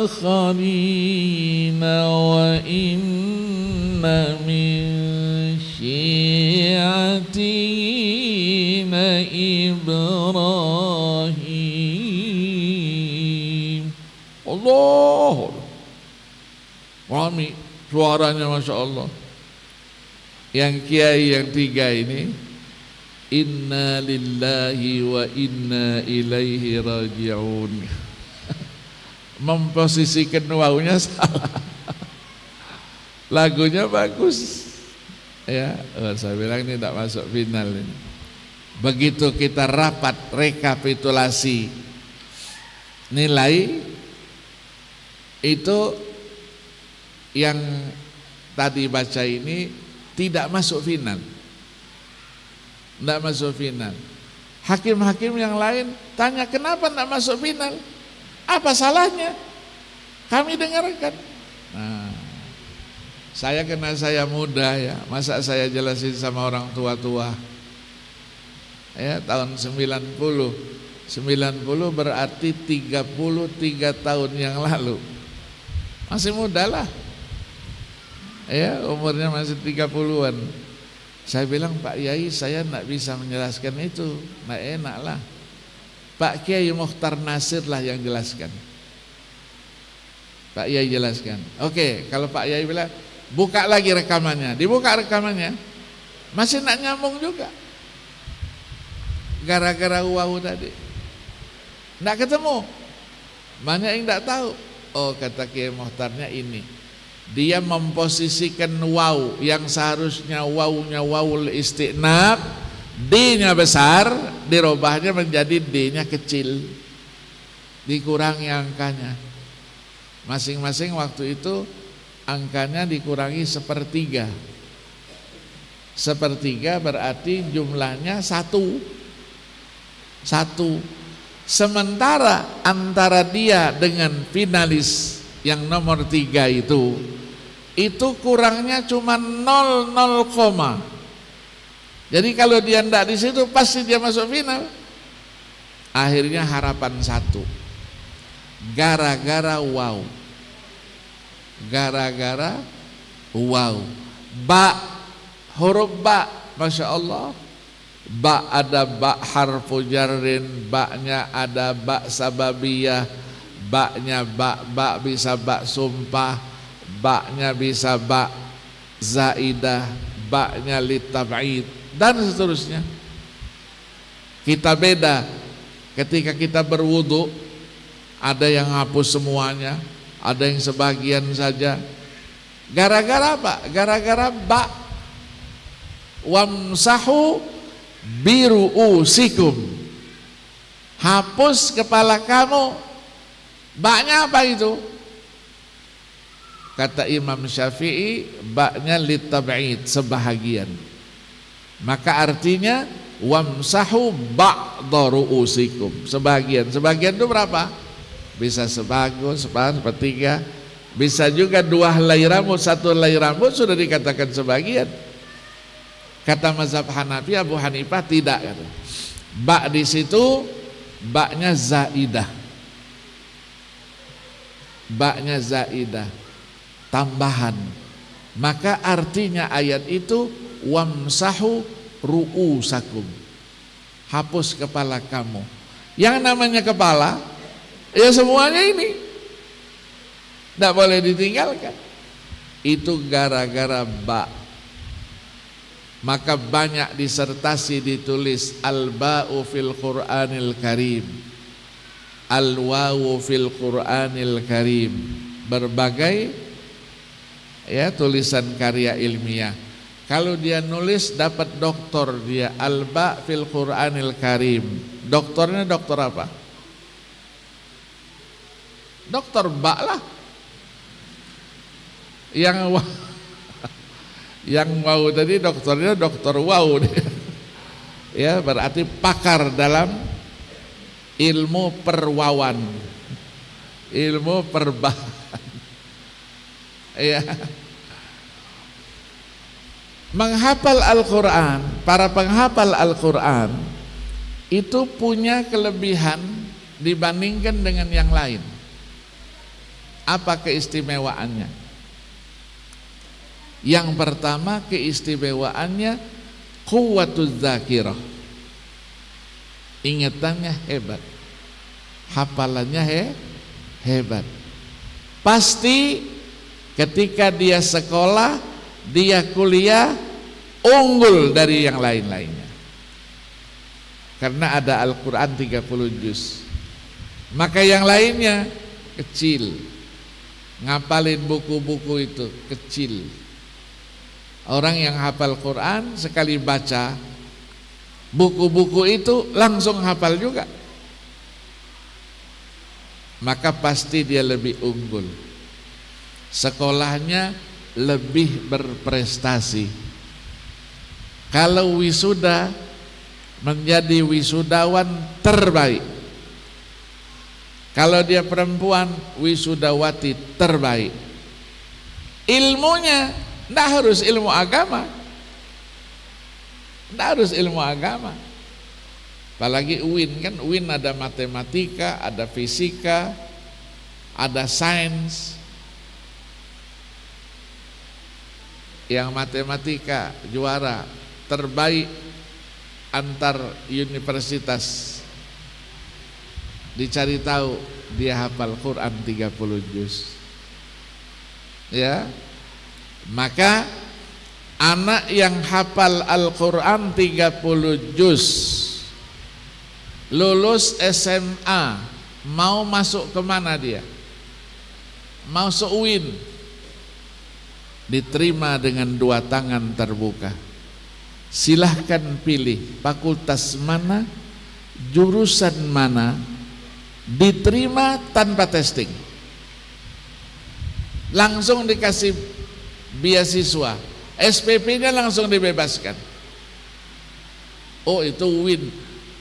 akharina wa inna min syi'atina Ibrahim. Allah, Rami suaranya Masya Allah. Yang kiai yang tiga ini, inna lillahi wa inna ilaihi raji'un. Memposisikan wawunya salah. Lagunya bagus. Ya, saya bilang ini tidak masuk final ini. Begitu kita rapat rekapitulasi nilai itu, yang tadi baca ini tidak masuk final. Tidak masuk final. Hakim-hakim yang lain tanya kenapa tidak masuk final, apa salahnya, kami dengarkan. Nah, saya karena saya muda ya, masa saya jelasin sama orang tua-tua ya. Tahun 90 berarti 33 tahun yang lalu. Masih muda lah ya, umurnya masih 30-an. Saya bilang, Pak Yai, saya tidak bisa menjelaskan itu, tidak enak lah. Pak Kiai Mukhtar Nasir lah yang jelaskan. Pak Yai jelaskan. Oke, kalau Pak Yai bilang buka lagi rekamannya, dibuka rekamannya, masih tidak nyambung juga. Gara-gara wow tadi tidak ketemu. Banyak yang tidak tahu. Oh, kata Kiai Mukhtarnya ini, dia memposisikan waw yang seharusnya wawnya wawul istiqnab, D-nya besar, dirubahnya menjadi D-nya kecil, dikurangi angkanya. Masing-masing waktu itu angkanya dikurangi sepertiga. Sepertiga berarti jumlahnya satu. Sementara antara dia dengan finalis yang nomor 3 itu kurangnya cuma 0,0. Jadi kalau dia tidak di situ pasti dia masuk final. Akhirnya harapan 1. Gara-gara wow. Ba, huruf ba, Masya Allah. Ba ada ba harfu jarrin, ba-nya ada ba sababiyah, ba-nya ba bisa ba sumpah, baknya bisa bak zaidah, baknya litab'id, dan seterusnya. Kita beda ketika kita berwudu, ada yang hapus semuanya, ada yang sebagian saja. Gara-gara apa? Gara-gara ba. Wamsahu biru'usikum, hapus kepala kamu. Baknya apa itu? Kata Imam Syafi'i, baknya litab'id, sebahagian. Maka artinya wamsahu ba'da ru'usikum, sebagian. Sebagian itu berapa? Bisa sebagus, sepertiga, bisa juga 2 helai rambut, 1 helai rambut sudah dikatakan sebagian. Kata mazhab Hanafi, Abu Hanifah tidak, kata. Ba di situ baknya zaidah. Baknya zaidah, tambahan. Maka artinya ayat itu wamsahu ru'usakum, hapus kepala kamu. Yang namanya kepala ya semuanya ini tidak boleh ditinggalkan. Itu gara-gara ba. Maka banyak disertasi ditulis al-ba'u fil Qur'anil Karim, al-wawu fil Qur'anil Karim, berbagai ya tulisan karya ilmiah. Kalau dia nulis dapat doktor dia, al-ba' fil Qur'anil Karim. Doktornya doktor apa? Doktor ba lah. Yang wow tadi dokternya dokter wow. Ya, berarti pakar dalam ilmu perwawan, ilmu perbahan. Ya. Menghafal Al-Quran, para penghafal Al-Quran itu punya kelebihan dibandingkan dengan yang lain. Apa keistimewaannya? Yang pertama keistimewaannya quwwatuz zakirah, ingatannya hebat, hafalannya hebat. Pasti ketika dia sekolah, dia kuliah unggul dari yang lain-lainnya, karena ada Al-Quran 30 juz. Maka yang lainnya kecil, ngapalin buku-buku itu kecil. Orang yang hafal Quran sekali baca buku-buku itu langsung hafal juga, maka pasti dia lebih unggul, sekolahnya lebih berprestasi. Kalau wisuda menjadi wisudawan terbaik. Kalau dia perempuan, wisudawati terbaik. Ilmunya tidak harus ilmu agama, tidak harus ilmu agama. Apalagi UIN, kan UIN ada matematika, ada fisika, ada sains. Yang matematika juara terbaik antar universitas, dicari tahu dia hafal Quran 30 juz. Ya, maka anak yang hafal Al-Quran 30 juz, lulus SMA, mau masuk kemana dia? Mau UIN, diterima dengan 2 tangan terbuka. Silahkan pilih fakultas mana, jurusan mana, diterima tanpa testing, langsung dikasih beasiswa, SPP-nya langsung dibebaskan. Oh, itu UIN.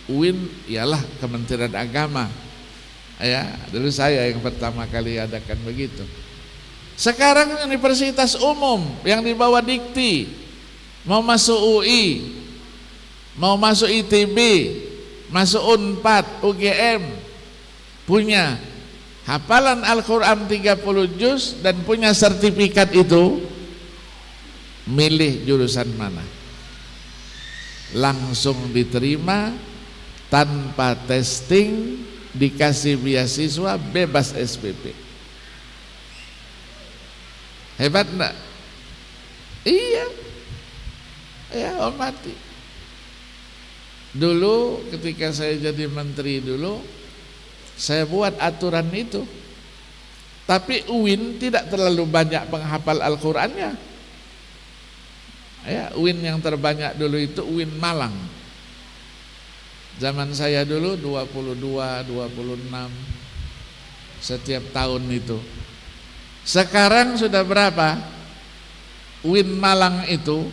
UIN ialah Kementerian Agama. Ya, dulu saya yang pertama kali adakan begitu. Sekarang universitas umum yang di bawah Dikti, mau masuk UI, mau masuk ITB, masuk Unpad, UGM, punya hafalan Al-Quran 30 juz dan punya sertifikat itu, milih jurusan mana, langsung diterima tanpa testing, dikasih beasiswa, bebas SPP. Hebat enggak? Iya. Ya, hormati. Dulu ketika saya jadi menteri dulu, saya buat aturan itu. Tapi UIN tidak terlalu banyak penghafal Al-Qur'annya. Ya, UIN yang terbanyak dulu itu UIN Malang. Zaman saya dulu 22, 26 setiap tahun itu. Sekarang sudah berapa? UIN Malang itu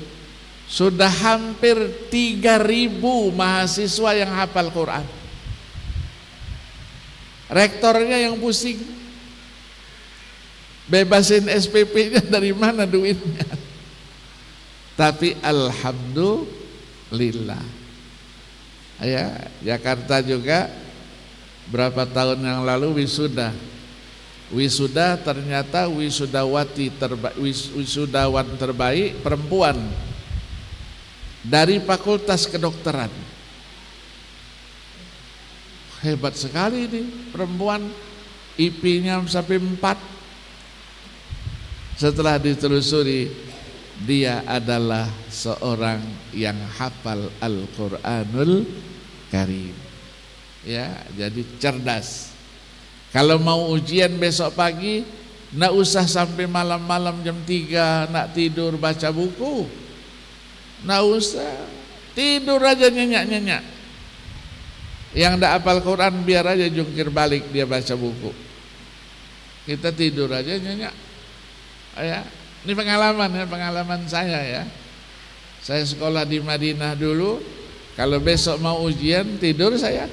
sudah hampir 3.000 mahasiswa yang hafal Quran. Rektornya yang pusing, bebasin SPP-nya dari mana duitnya. Tapi alhamdulillah, ya, Jakarta juga berapa tahun yang lalu wisuda ternyata wisudawan terbaik perempuan dari Fakultas Kedokteran. Hebat sekali ini perempuan, IP-nya sampai 4. Setelah ditelusuri, dia adalah seorang yang hafal Al-Qur'anul Karim. Ya, jadi cerdas. Kalau mau ujian besok pagi, nggak usah sampai malam-malam jam 3 nak tidur baca buku. Nggak usah, tidur aja nyenyak-nyenyak. Yang nggak hafal Quran biar aja jungkir balik dia baca buku. Kita tidur aja nyenyak. Ya, ini pengalaman saya ya. Saya sekolah di Madinah dulu. Kalau besok mau ujian tidur saya,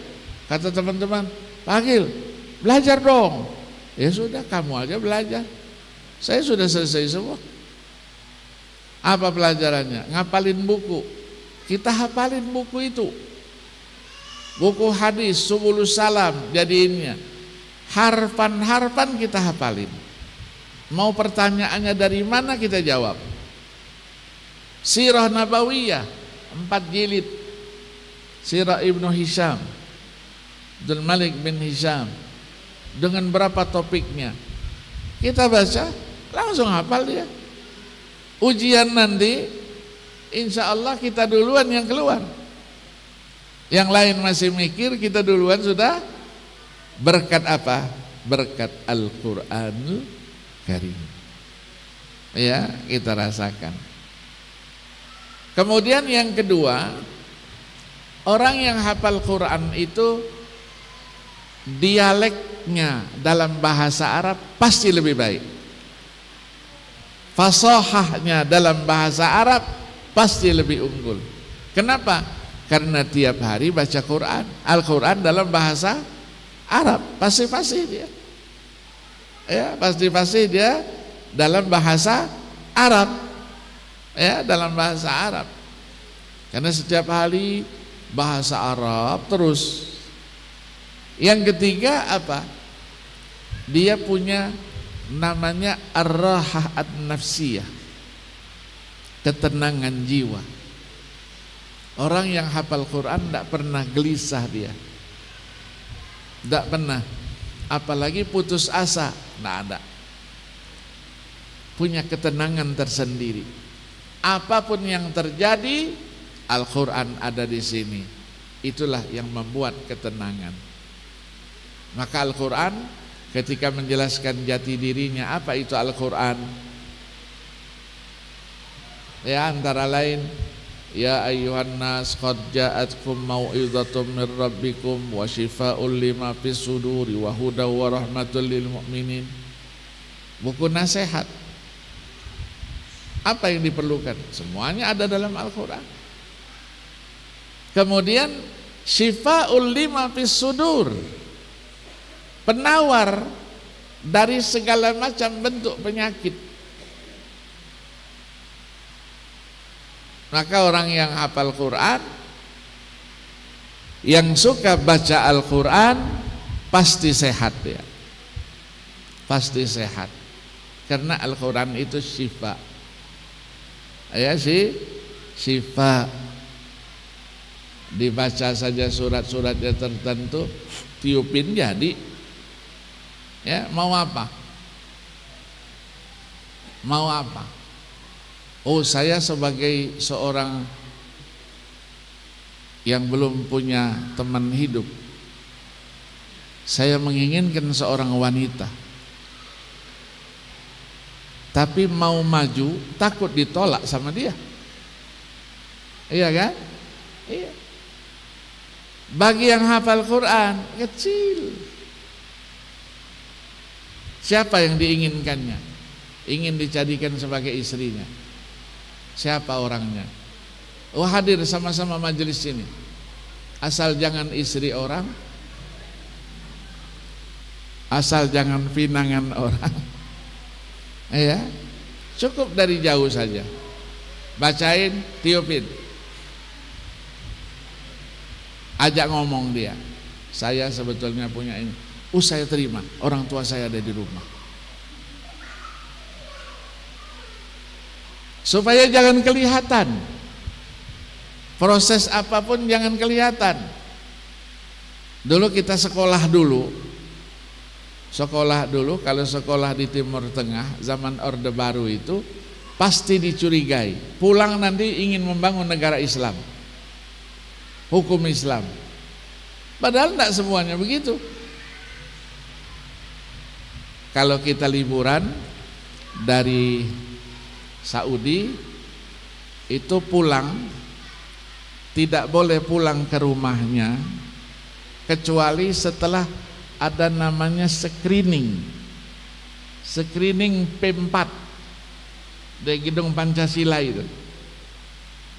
kata teman-teman, Pak Agil, belajar dong. Ya sudah, kamu aja belajar. Saya sudah selesai semua. Apa pelajarannya? Ngapalin buku. Kita hafalin buku itu. Buku hadis, Subulus Salam jadiinnya. Harfan-harfan kita hafalin. Mau pertanyaannya dari mana kita jawab. Sirah Nabawiyah 4 jilid. Sirah Ibnu Hisham, Abdul Malik bin Hisham, dengan berapa topiknya. Kita baca, langsung hafal dia. Ujian nanti insya Allah kita duluan yang keluar. Yang lain masih mikir, kita duluan sudah. Berkat apa? Berkat Al-Qur'anul Karim. Ya, kita rasakan. Kemudian yang kedua, orang yang hafal Quran itu dialeknya dalam bahasa Arab pasti lebih baik. Fasahahnya dalam bahasa Arab pasti lebih unggul. Kenapa? Karena tiap hari baca Quran, Al-Quran dalam bahasa Arab, pasti dia. Ya, pasti dia dalam bahasa Arab. Ya, dalam bahasa Arab. Karena setiap hari bahasa Arab terus. Yang ketiga apa? Dia punya namanya ar-rahah an-nafsiyah, ketenangan jiwa. Orang yang hafal Quran tidak pernah gelisah dia, tidak pernah, apalagi putus asa, tidak ada. Punya ketenangan tersendiri. Apapun yang terjadi, Al-Quran ada di sini. Itulah yang membuat ketenangan. Maka Al-Quran ketika menjelaskan jati dirinya, apa itu Al-Quran? Ya, antara lain, ya ayyuhan nas qad ja'atkum mau'izatum mir rabbikum wa shifaa'un lima fis suduri wa hudaw wa rahmatul lil mu'minin. Buku nasihat. Apa yang diperlukan? Semuanya ada dalam Al-Quran. Kemudian shifaa'un lima fis sudur, penawar dari segala macam bentuk penyakit. Maka orang yang hafal Quran, yang suka baca Al-Quran, pasti sehat ya. Pasti sehat. Karena Al-Quran itu syifa. Ya sih, syifa. Dibaca saja surat-suratnya tertentu, tiupin jadi. Ya, mau apa? Mau apa? Oh, saya sebagai seorang yang belum punya teman hidup, saya menginginkan seorang wanita, tapi mau maju takut ditolak sama dia. Iya kan? Iya. Bagi yang hafal Quran kecil, siapa yang diinginkannya? Ingin dijadikan sebagai istrinya? Siapa orangnya? Oh, hadir sama-sama majelis ini. Asal jangan istri orang, asal jangan pinangan orang. Ya, cukup dari jauh saja. Bacain, tiupin. Ajak ngomong dia. Saya sebetulnya punya ini. Saya terima. Orang tua saya ada di rumah. Supaya jangan kelihatan. Proses apapun jangan kelihatan. Dulu kita sekolah dulu. Kalau sekolah di Timur Tengah zaman Orde Baru itu pasti dicurigai. Pulang nanti ingin membangun negara Islam, hukum Islam. Padahal tidak semuanya begitu. Kalau kita liburan dari Saudi itu pulang, tidak boleh pulang ke rumahnya kecuali setelah ada namanya screening P4 di gedung Pancasila itu,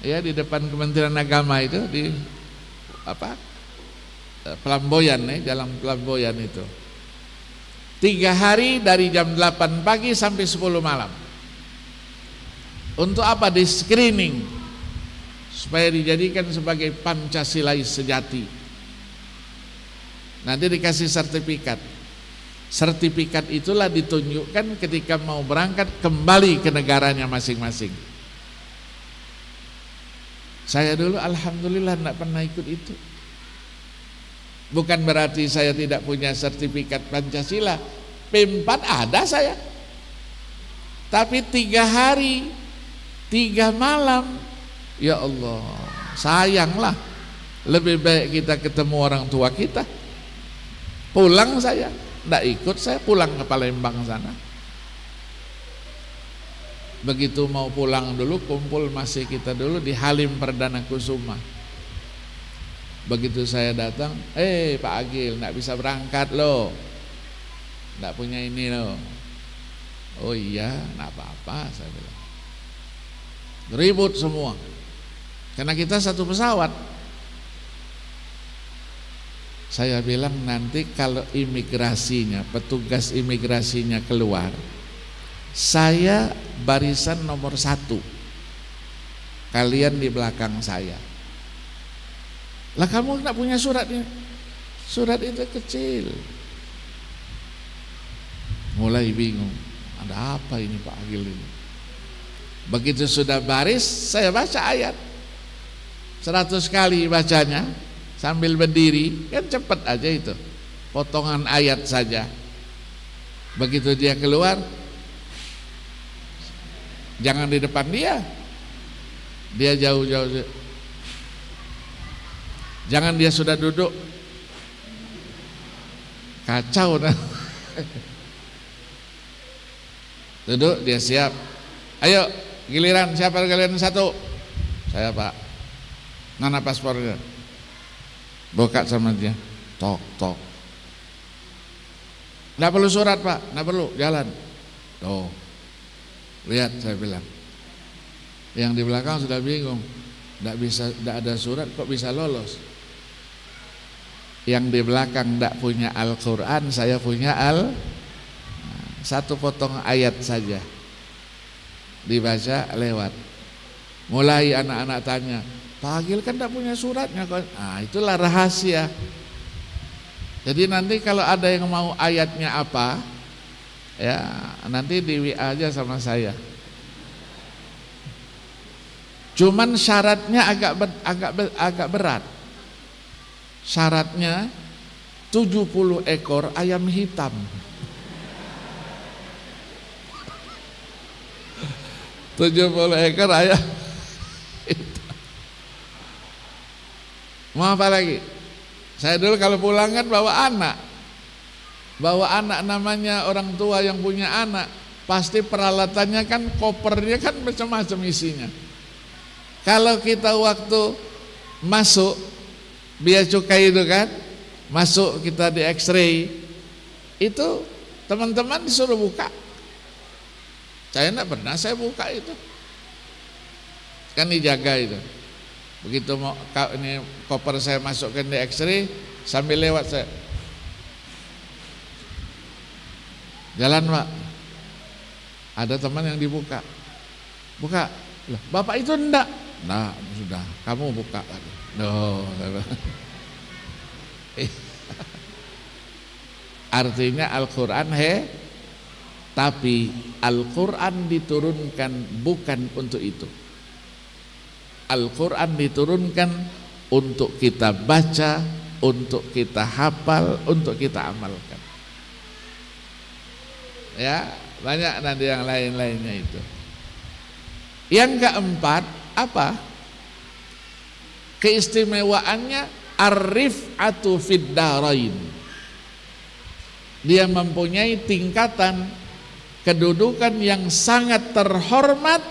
ya, di depan Kementerian Agama itu, di Pelamboyan, Jalan Pelamboyan itu. 3 hari dari jam 8 pagi sampai 10 malam. Untuk apa? Di screening supaya dijadikan sebagai Pancasilais sejati. Nanti dikasih sertifikat. Sertifikat itulah ditunjukkan ketika mau berangkat kembali ke negaranya masing-masing. Saya dulu alhamdulillah tidak pernah ikut itu. Bukan berarti saya tidak punya sertifikat Pancasila. P4 ada saya. Tapi 3 hari 3 malam, ya Allah, sayanglah. Lebih baik kita ketemu orang tua kita. Pulang saya, tidak ikut, saya pulang ke Palembang sana. Begitu mau pulang dulu, kumpul masih kita dulu di Halim Perdana Kusuma. Begitu saya datang, Pak Agil, tidak bisa berangkat loh, tidak punya ini loh. Oh iya, tidak apa-apa, saya bilang. Ribut semua, karena kita satu pesawat. Saya bilang nanti kalau imigrasinya, petugas imigrasinya keluar, saya barisan nomor 1, kalian di belakang saya. Lah kamu tidak punya suratnya? Surat itu kecil. Mulai bingung, ada apa ini Pak Agil ini? Begitu sudah baris, saya baca ayat 100 kali bacanya sambil berdiri, kan cepat aja itu, potongan ayat saja. Begitu dia keluar, jangan di depan dia jauh-jauh, jangan dia sudah duduk, kacau nah. Duduk, dia siap, ayo giliran, siapa kalian 1? Saya Pak. Mana paspornya? Buka sama dia, tok. Nggak perlu surat Pak, nggak perlu, jalan. Tuh, lihat, saya bilang. Yang di belakang sudah bingung, nggak ada surat kok bisa lolos. Yang di belakang nggak punya Al-Quran, saya punya satu potong ayat saja, dibaca lewat. Mulai anak-anak tanya, Pak Agil kan tidak punya suratnya. Itulah rahasia. Jadi nanti kalau ada yang mau ayatnya apa, ya nanti di WA aja sama saya. Cuman syaratnya agak berat. Syaratnya 70 ekor ayam hitam. 70 ekor ayam. Mau apa lagi? Saya dulu kalau pulang kan bawa anak namanya orang tua yang punya anak, pasti peralatannya kan, kopernya kan macam-macam isinya. Kalau kita waktu masuk biaya cukai itu kan, masuk kita di X-ray, itu teman-teman disuruh buka. Saya enggak pernah saya buka itu, kan dijaga itu. Begitu mau ini koper saya masukkan di X-ray, sambil lewat saya, jalan Pak, ada teman yang dibuka, buka, lah Bapak itu enggak, nah sudah kamu buka lagi. No. Artinya Al-Quran tapi Al-Quran diturunkan bukan untuk itu. Al-Quran diturunkan untuk kita baca, untuk kita hafal, untuk kita amalkan. Ya, banyak nanti yang lain-lainnya itu. Yang keempat, apa? Keistimewaannya ar-rif'atu fid darain. Dia mempunyai tingkatan kedudukan yang sangat terhormat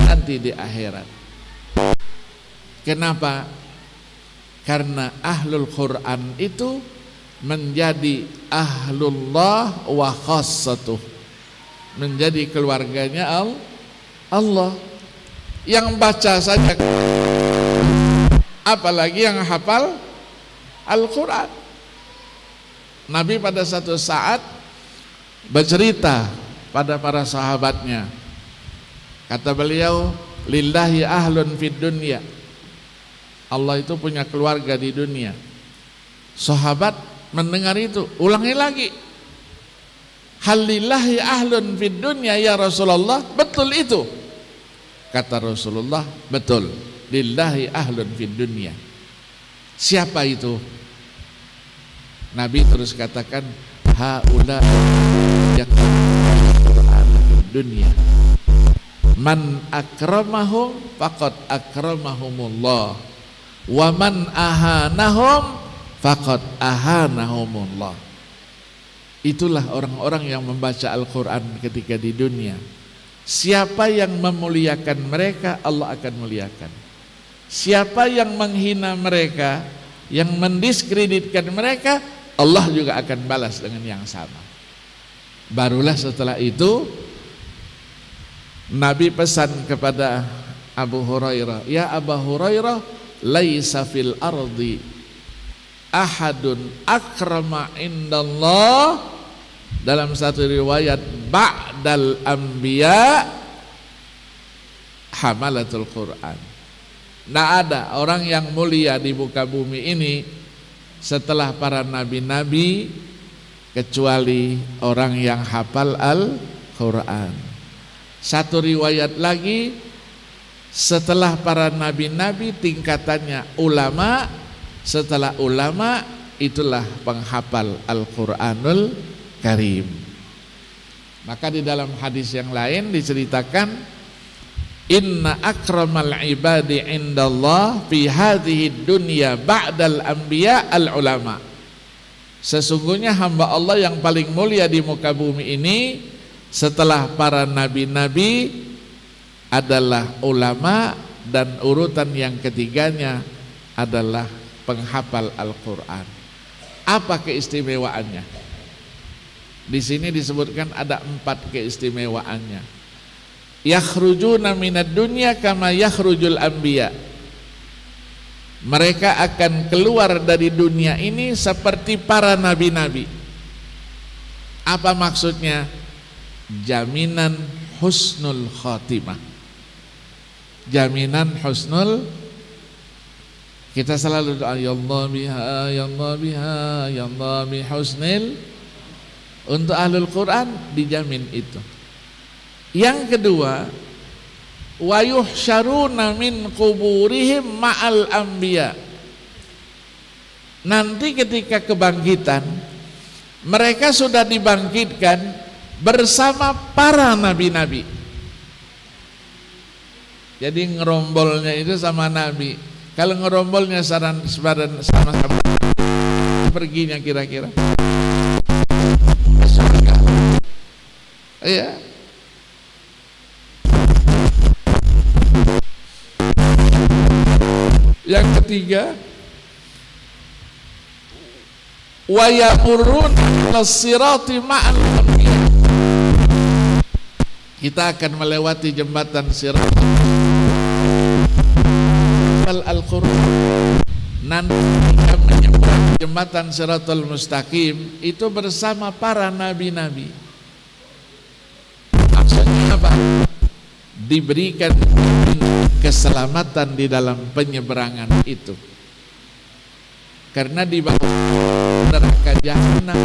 nanti di akhirat. Kenapa? Karena ahlul Quran itu menjadi ahlullah wa khassatuh, menjadi keluarganya Allah. Yang baca saja, apalagi yang hafal Al-Quran. Nabi pada satu saat bercerita pada para sahabatnya, kata beliau, lillahi ahlun fid dunya, Allah itu punya keluarga di dunia. Sahabat mendengar itu, ulangi lagi, halillahi ahlun fid dunya ya Rasulullah, betul itu? Kata Rasulullah, betul, lillahi ahlun fid dunya. Siapa itu? Nabi terus katakan, haula Quran dunia, man akramahum faqad akramahumullah, wa man ahanahum faqad ahanahumullah. Itulah orang-orang yang membaca Al-Quran ketika di dunia. Siapa yang memuliakan mereka, Allah akan muliakan. Siapa yang menghina mereka, yang mendiskreditkan mereka, Allah juga akan balas dengan yang sama. Barulah setelah itu Nabi pesan kepada Abu Hurairah, ya Abu Hurairah, laisa fil ardi ahadun akrama indallah. Dalam satu riwayat, ba'dal anbiya hamalatul Quran. Tidak ada orang yang mulia di muka bumi ini setelah para nabi-nabi kecuali orang yang hafal Al-Quran. Satu riwayat lagi, setelah para nabi-nabi tingkatannya ulama, setelah ulama itulah penghafal Al-Quranul Karim. Maka di dalam hadis yang lain diceritakan, inna akramal ibadi indallah fi hadhihi dunya ba'dal anbiya al ulama. Sesungguhnya hamba Allah yang paling mulia di muka bumi ini setelah para nabi-nabi adalah ulama, dan urutan yang ketiganya adalah penghafal Al-Quran. Apa keistimewaannya? Di sini disebutkan ada 4 keistimewaannya. Yakhrujuna minad dunya kama yakhrujul anbiya. Mereka akan keluar dari dunia ini seperti para nabi-nabi. Apa maksudnya? Jaminan husnul khatimah. Jaminan husnul. Kita selalu doa, ya Allah biha, ya Allah biha, ya Allah bi husnil. Untuk ahlul Quran dijamin itu. Yang kedua, wa yuhsyaruna min quburihim ma'al anbiya. Nanti ketika kebangkitan, mereka sudah dibangkitkan bersama para nabi-nabi. Jadi ngerombolnya itu sama nabi. Kalau ngerombolnya sama-sama perginya kira-kira surga. Iya. Yang ketiga, wa yamurruna as-sirati ma'al anbiya. Kita akan melewati jembatan sirat Al-Qur'an. Nanti kita menyeberang jembatan Siratul Mustaqim itu bersama para nabi-nabi. Maksudnya apa? Diberikan keselamatan di dalam penyeberangan itu. Karena di bawah neraka jahanam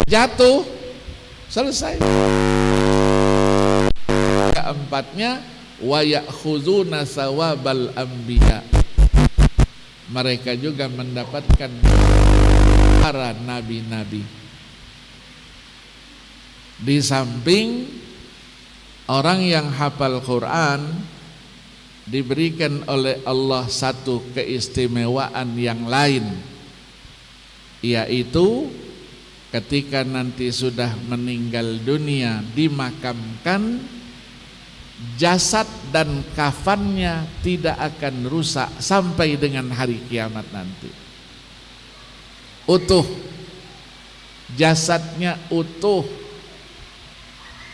jatuh, selesai. Keempatnya, wa ya'khuzuna sawabal anbiya. Mereka juga mendapatkan para nabi-nabi. Di samping orang yang hafal Quran diberikan oleh Allah satu keistimewaan yang lain, yaitu ketika nanti sudah meninggal dunia dimakamkan, jasad dan kafannya tidak akan rusak sampai dengan hari kiamat nanti. Utuh, jasadnya utuh,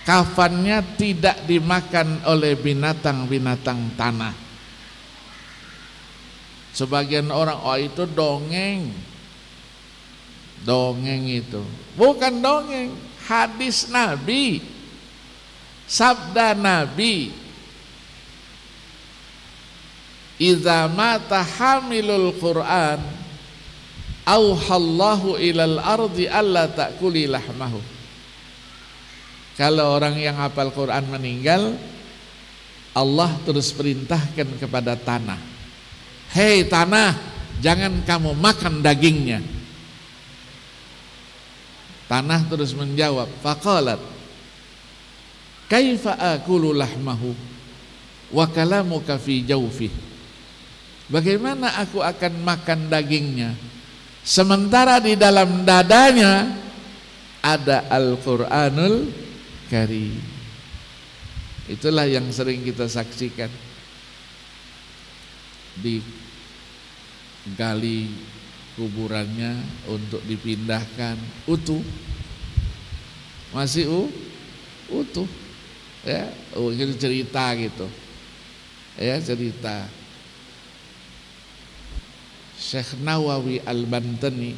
kafannya tidak dimakan oleh binatang-binatang tanah. Sebagian orang, oh itu dongeng. Dongeng itu bukan dongeng, hadis Nabi, sabda Nabi. Idza mata hamilul Quran auhallahu ilal ardi alla ta'kuli lahmahu. Kalau orang yang hafal Quran meninggal, Allah terus perintahkan kepada tanah, hei tanah, jangan kamu makan dagingnya. Tanah terus menjawab, faqalat kaifa akulu lahmahu wa kalamuka fi jawfi. Bagaimana aku akan makan dagingnya sementara di dalam dadanya ada Al-Qur'anul Karim. Itulah yang sering kita saksikan. Digali kuburannya untuk dipindahkan, utuh, masih utuh, ya, itu cerita gitu, ya, cerita. Syekh Nawawi Al-Bantani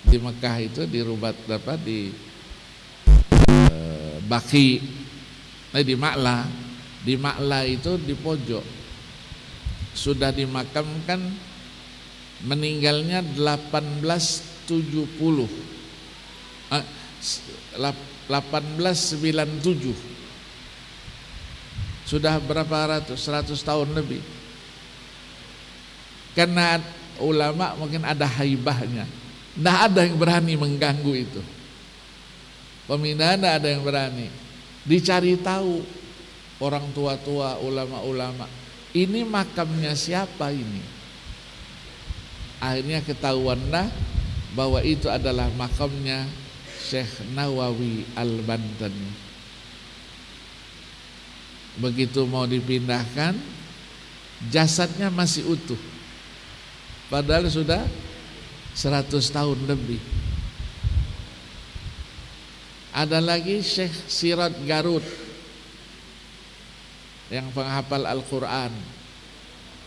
di Mekah itu di Rubat dapat di Baqi, di Ma'la. Di Ma'la itu di pojok sudah dimakamkan, meninggalnya 1897. Sudah berapa ratus, 100 tahun lebih. Karena ulama mungkin ada haibahnya, tidak ada yang berani mengganggu itu. Pemindahan tidak ada yang berani. Dicari tahu orang tua-tua, ulama-ulama, ini makamnya siapa ini? Akhirnya ketahuanlah bahwa itu adalah makamnya Syekh Nawawi Al-Bantani. Begitu mau dipindahkan, jasadnya masih utuh, padahal sudah 100 tahun lebih. Ada lagi Syekh Sirat Garut yang penghafal Al-Quran,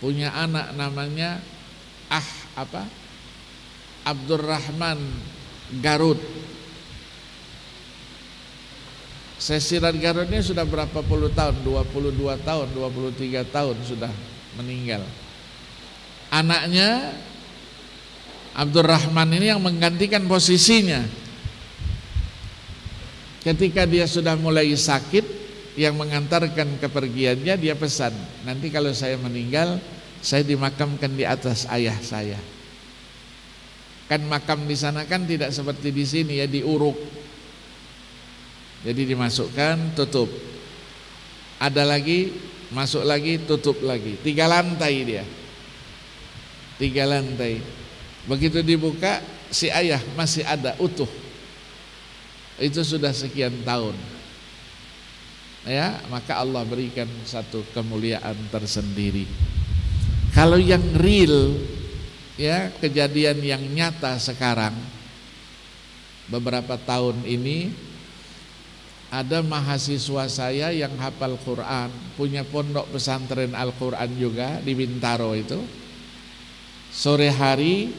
punya anak namanya Abdurrahman Garut. Syekh Sirat Garut ini sudah berapa puluh tahun, 22 tahun, 23 tahun sudah meninggal. Anaknya Abdurrahman ini yang menggantikan posisinya. Ketika dia sudah mulai sakit, yang mengantarkan kepergiannya dia pesan, nanti kalau saya meninggal, saya dimakamkan di atas ayah saya. Kan makam di sana kan tidak seperti di sini ya, diuruk. Jadi dimasukkan, tutup. Ada lagi, masuk lagi, tutup lagi. 3 lantai dia. 3 lantai. Begitu dibuka, si ayah masih ada utuh. Itu sudah sekian tahun. Ya, maka Allah berikan satu kemuliaan tersendiri. Kalau yang real, ya, kejadian yang nyata sekarang, beberapa tahun ini ada mahasiswa saya yang hafal Quran, punya pondok pesantren Al-Quran juga di Bintaro itu. Sore hari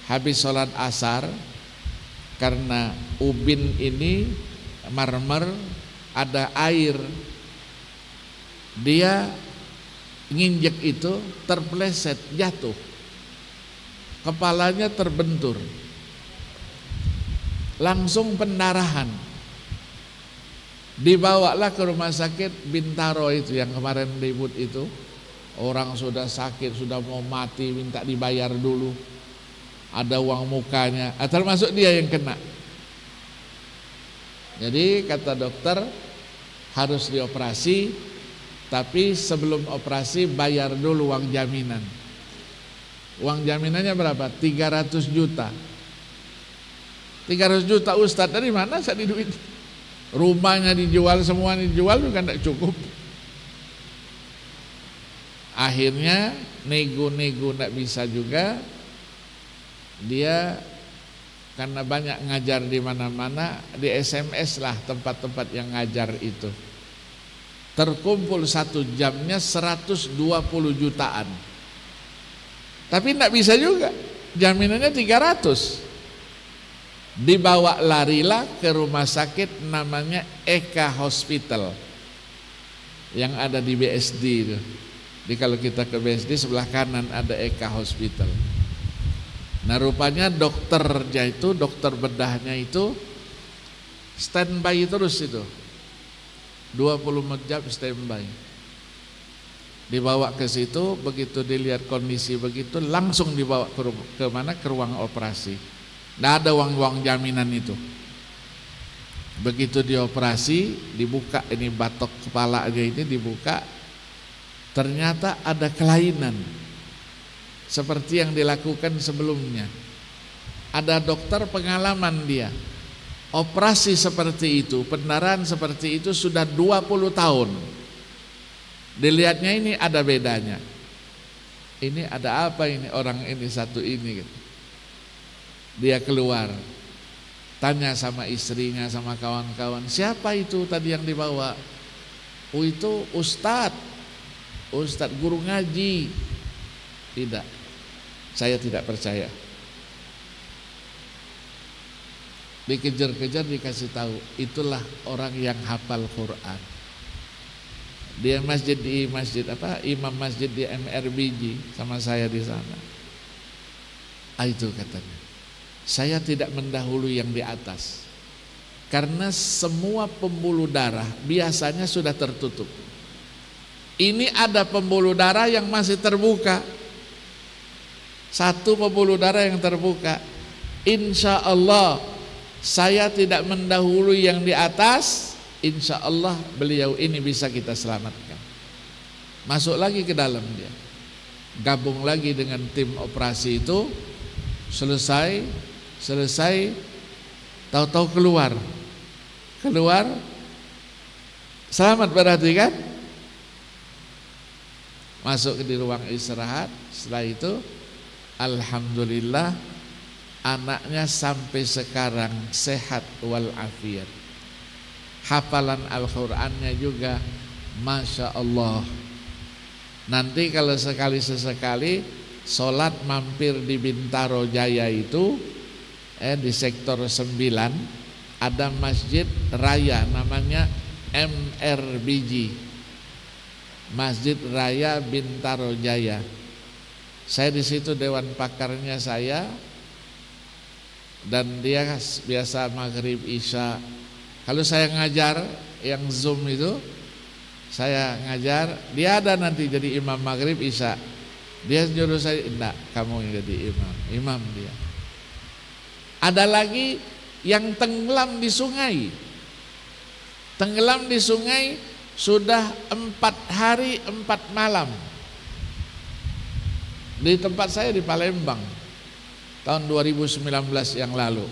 habis sholat asar, karena ubin ini marmer, ada air, dia nginjek itu, terpleset, jatuh, kepalanya terbentur, langsung pendarahan. Dibawalah ke rumah sakit Bintaro itu yang kemarin ribut itu. Orang sudah sakit, sudah mau mati, minta dibayar dulu, ada uang mukanya, termasuk dia yang kena. Jadi kata dokter harus dioperasi, tapi sebelum operasi bayar dulu uang jaminan. Uang jaminannya berapa? 300 juta. 300 juta Ustadz, dari mana saya di duit? Rumahnya dijual, semua dijual juga tidak cukup. Akhirnya nego-nego tidak bisa juga. Dia karena banyak ngajar di mana-mana, di SMS lah tempat-tempat yang ngajar itu. Terkumpul 1 jamnya 120 jutaan. Tapi tidak bisa juga, jaminannya 300. Dibawa larilah ke rumah sakit namanya Eka Hospital yang ada di BSD itu. Jadi kalau kita ke BSD sebelah kanan ada Eka Hospital. Nah rupanya dokternya itu, dokter bedahnya itu standby terus itu, 24 jam standby. Dibawa ke situ, begitu dilihat kondisi begitu langsung dibawa ke mana, ke ruang operasi. Tidak ada uang jaminan itu. Begitu dioperasi, dibuka ini batok kepala aja ini dibuka, ternyata ada kelainan seperti yang dilakukan sebelumnya. Ada dokter pengalaman dia, operasi seperti itu, pendarahan seperti itu sudah 20 tahun. Dilihatnya ini ada bedanya. Ini ada apa ini orang ini satu ini gitu. Dia keluar, tanya sama istrinya, sama kawan-kawan, siapa itu tadi yang dibawa? Oh itu Ustadz guru ngaji. Tidak, saya tidak percaya. Dikejar-kejar, dikasih tahu, itulah orang yang hafal Quran. Dia imam masjid di MRBG sama saya di sana. Itu katanya, saya tidak mendahului yang di atas, karena semua pembuluh darah biasanya sudah tertutup. Ini ada pembuluh darah yang masih terbuka, 1 pembuluh darah yang terbuka. Insya Allah saya tidak mendahului yang di atas, insya Allah beliau ini bisa kita selamatkan. Masuk lagi ke dalam dia, gabung lagi dengan tim operasi itu, selesai, tahu-tahu keluar, selamat berarti kan? Masuk di ruang istirahat. Setelah itu alhamdulillah anaknya sampai sekarang sehat walafiat. Hafalan Al-Qur'annya juga Masya Allah. Nanti kalau sekali-sesekali sholat mampir di Bintaro Jaya itu, di sektor 9 ada masjid raya namanya MRBG, Masjid Raya Bintaro Jaya. Saya di situ dewan pakarnya saya, dan dia biasa maghrib isya. Kalau saya ngajar yang Zoom itu, saya ngajar, dia ada nanti jadi imam maghrib isya. Dia nyuruh saya, enggak, kamu yang jadi imam dia. Ada lagi yang tenggelam di sungai, Tenggelam di sungai sudah 4 hari 4 malam. Di tempat saya di Palembang tahun 2019 yang lalu.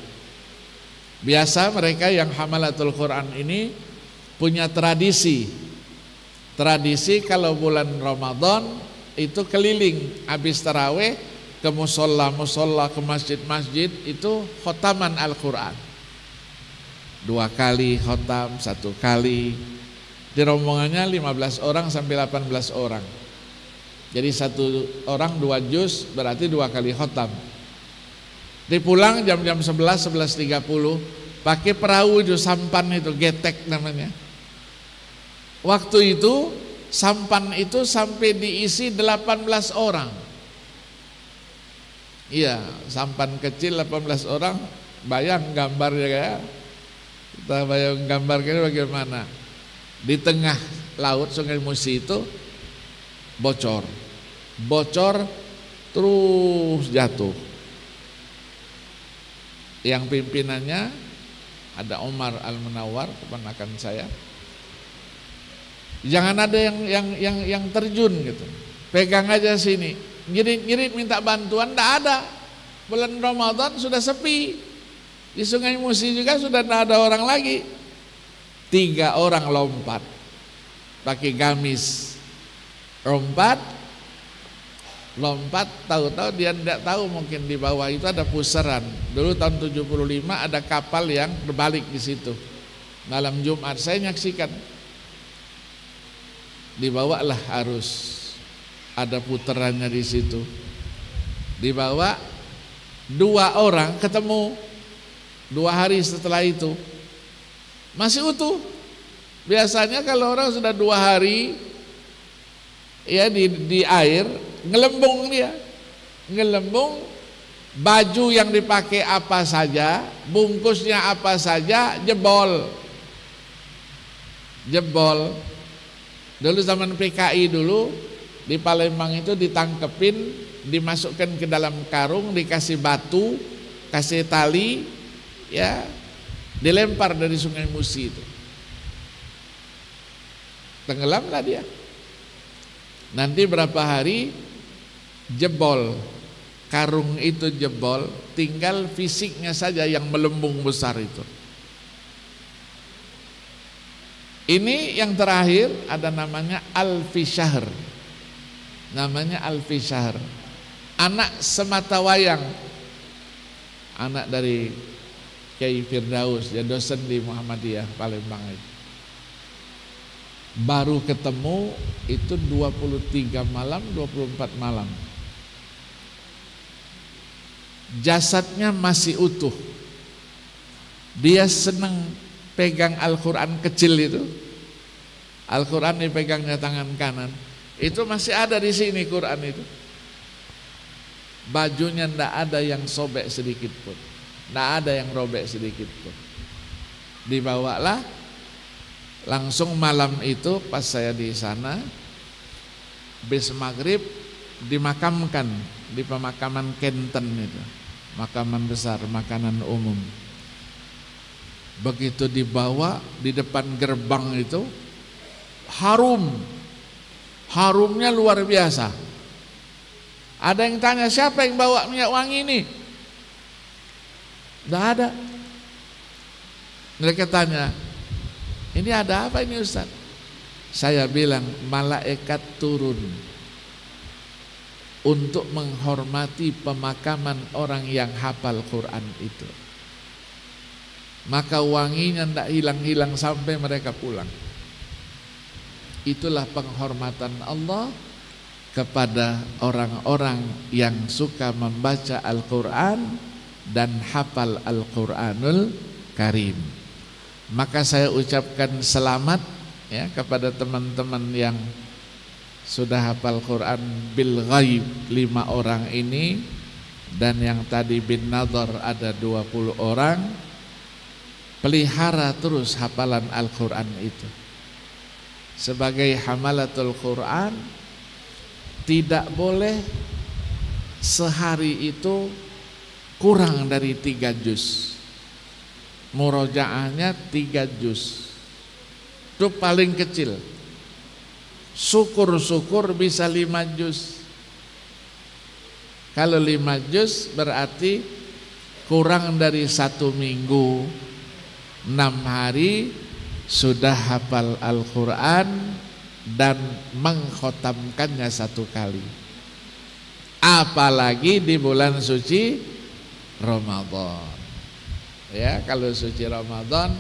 Biasa mereka yang hamalatul Quran ini punya tradisi kalau bulan Ramadan itu keliling habis tarawih ke musola, ke masjid-masjid, itu khotaman Al-Quran. 2 kali khotam, 1 kali. Di rombongannya 15 orang sampai 18 orang. Jadi 1 orang 2 juz, berarti 2 kali khotam. Dipulang jam-jam 11:30 pakai perahu itu, sampan itu, getek namanya. Waktu itu sampan itu sampai diisi 18 orang. Iya, sampan kecil 18 orang, bayang gambarnya kayak. Kita bayang gambarnya bagaimana. Di tengah laut Sungai Musi itu bocor terus jatuh. Yang pimpinannya ada Umar Al-Munawwar, keponakan saya. Jangan ada yang terjun gitu. Pegang aja sini. Ngirit minta bantuan, tidak ada. Bulan Ramadan sudah sepi. Di Sungai Musi juga sudah tidak ada orang lagi. 3 orang lompat pakai gamis, lompat, tahu-tahu dia tidak tahu mungkin di bawah itu ada pusaran. Dulu tahun 75 ada kapal yang berbalik di situ. Malam Jumat saya nyaksikan. Dibawalah arus. Ada putarannya di situ. Dibawa 2 orang ketemu 2 hari setelah itu masih utuh. Biasanya kalau orang sudah 2 hari ya di air ngelembung dia, baju yang dipakai apa saja, bungkusnya apa saja, jebol. Dulu zaman PKI dulu di Palembang itu ditangkepin, dimasukkan ke dalam karung, dikasih batu, kasih tali, ya, dilempar dari Sungai Musi itu. Tenggelamlah dia. Nanti berapa hari jebol, karung itu jebol, tinggal fisiknya saja yang melembung besar itu. Ini yang terakhir ada namanya Alfi Syahr. Namanya Alfi Syahr. Anak sematawayang. Anak dari Kiai Firdaus, dia dosen di Muhammadiyah Palembang itu. Baru ketemu itu 23 malam, 24 malam. Jasadnya masih utuh. Dia senang pegang Al-Quran kecil itu. Al-Quran dipegangnya tangan kanan. Itu masih ada di sini Quran itu. Bajunya tidak ada yang sobek sedikit pun, tidak ada yang robek sedikit pun. Dibawalah langsung malam itu pas saya di sana, bis maghrib dimakamkan di pemakaman Kenten itu, makaman besar, makanan umum. Begitu dibawa di depan gerbang itu harumnya luar biasa. Ada yang tanya, siapa yang bawa minyak wangi ini? Tidak ada. Mereka tanya, ini ada apa ini Ustaz? Saya bilang, malaikat turun untuk menghormati pemakaman orang yang hafal Quran itu. Maka wanginya tidak hilang-hilang sampai mereka pulang. Itulah penghormatan Allah kepada orang-orang yang suka membaca Al-Quran dan hafal Al-Quranul Karim. Maka saya ucapkan selamat ya kepada teman-teman yang sudah hafal Quran bil ghaib 5 orang ini, dan yang tadi bin nadhar ada 20 orang. Pelihara terus hafalan Al-Quran itu. Sebagai hamalatul Quran, tidak boleh sehari itu kurang dari 3 juz. Murojaahnya 3 juz. itu paling kecil. Syukur-syukur bisa 5 juz. Kalau 5 juz berarti kurang dari 1 minggu, 6 hari sudah hafal Al-Quran dan mengkhotamkannya 1 kali. Apalagi di bulan suci Ramadan. Ya, kalau suci Ramadan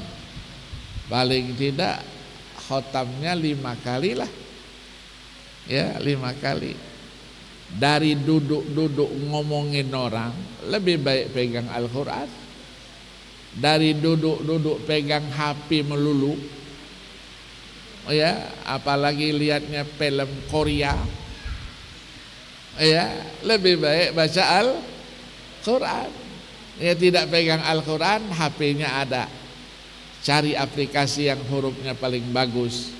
paling tidak khotamnya 5 kali lah. Ya, 5 kali. Dari duduk-duduk ngomongin orang, lebih baik pegang Al-Quran. Dari duduk-duduk pegang HP melulu, ya, apalagi lihatnya film Korea, ya, lebih baik baca Al-Quran. Ya, tidak pegang Al-Quran, HP-nya ada, cari aplikasi yang hurufnya paling bagus,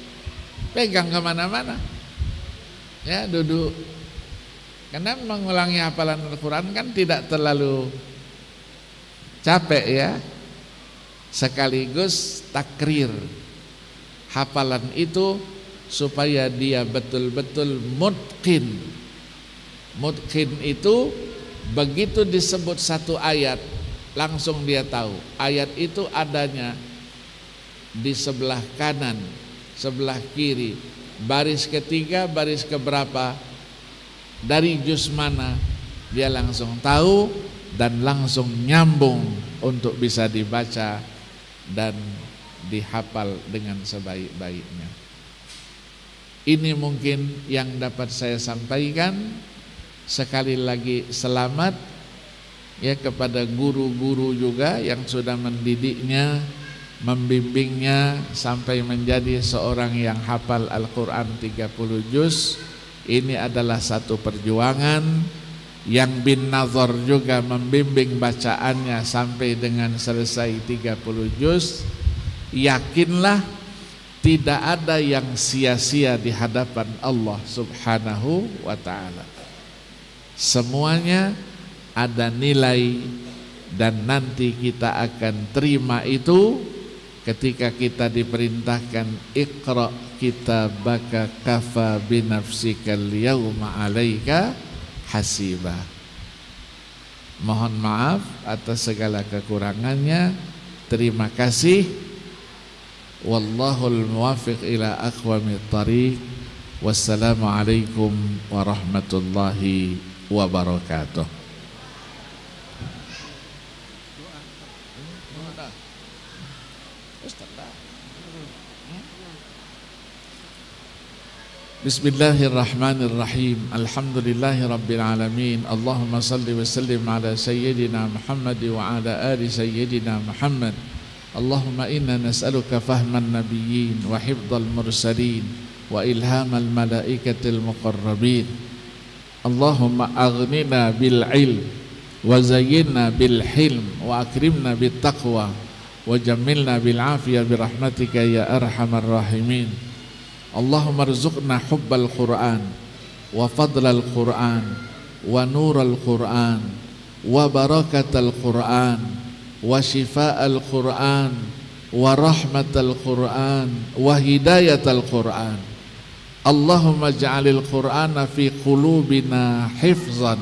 pegang kemana-mana. Ya, duduk. Karena mengulangi hafalan Al-Quran kan tidak terlalu capek, ya. Sekaligus takrir hafalan itu supaya dia betul-betul mutqin. Mutqin itu begitu disebut 1 ayat langsung dia tahu ayat itu adanya di sebelah kanan, sebelah kiri, baris ketiga, baris keberapa, dari juz mana, dia langsung tahu dan langsung nyambung untuk bisa dibaca dan dihafal dengan sebaik-baiknya. Ini mungkin yang dapat saya sampaikan. Sekali lagi selamat ya kepada guru-guru juga yang sudah mendidiknya, membimbingnya sampai menjadi seorang yang hafal Al-Quran 30 juz. Ini adalah satu perjuangan. Yang bin Nazar juga membimbing bacaannya sampai dengan selesai 30 juz. Yakinlah tidak ada yang sia-sia di hadapan Allah Subhanahu wa ta'ala. Semuanya ada nilai dan nanti kita akan terima itu ketika kita diperintahkan Iqra kitabaka kafa binafsikal yawma 'alaika hasiba. Mohon maaf atas segala kekurangannya. Terima kasih. Wallahul muwaffiq ila aqwamit thariq. Wassalamualaikum warahmatullahi wabarakatuh. Bismillahirrahmanirrahim. Alhamdulillahi rabbil alamin. Allahumma salli wa sallim ala sayyidina Muhammad wa ala ali sayyidina Muhammad. Allahumma inna nas'aluka fahman nabiyyin wa hifdzal mursalin wa ilhamal malaikatil muqarrabin. Allahumma aghnina bil ilm wa zayyinna bil hilm wa akrimna bit taqwa wa jammilna bil afiyah bi rahmatika ya arhamar rahimin. Allahumma rzuqna hubbal Qur'an wa fadlal Qur'an wa nural Qur'an wa barakatal Qur'an wa shifa'al Qur'an wa rahmatal Qur'an wa hidayatal Qur'an. Allahumma ja'alil Qur'ana fi qulubina hifzan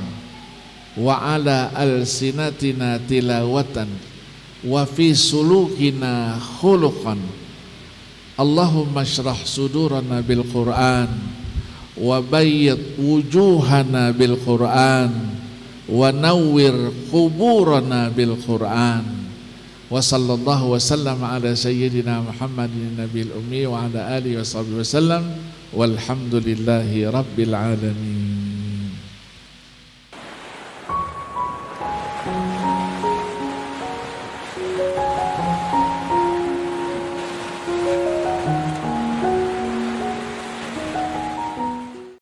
wa ala alsinatina tilawatan wa fi sulukina khuluqan. Allahumma syrah sudurana bil Qur'an wa bayyid wujuhana bil Qur'an wa nawwir quburana bil Qur'an. Wa sallallahu wa sallam ala sayyidina Muhammadin nabiyil ummi wa ala alihi wa sahbihi wa sallam. Walhamdulillahi rabbil alamin.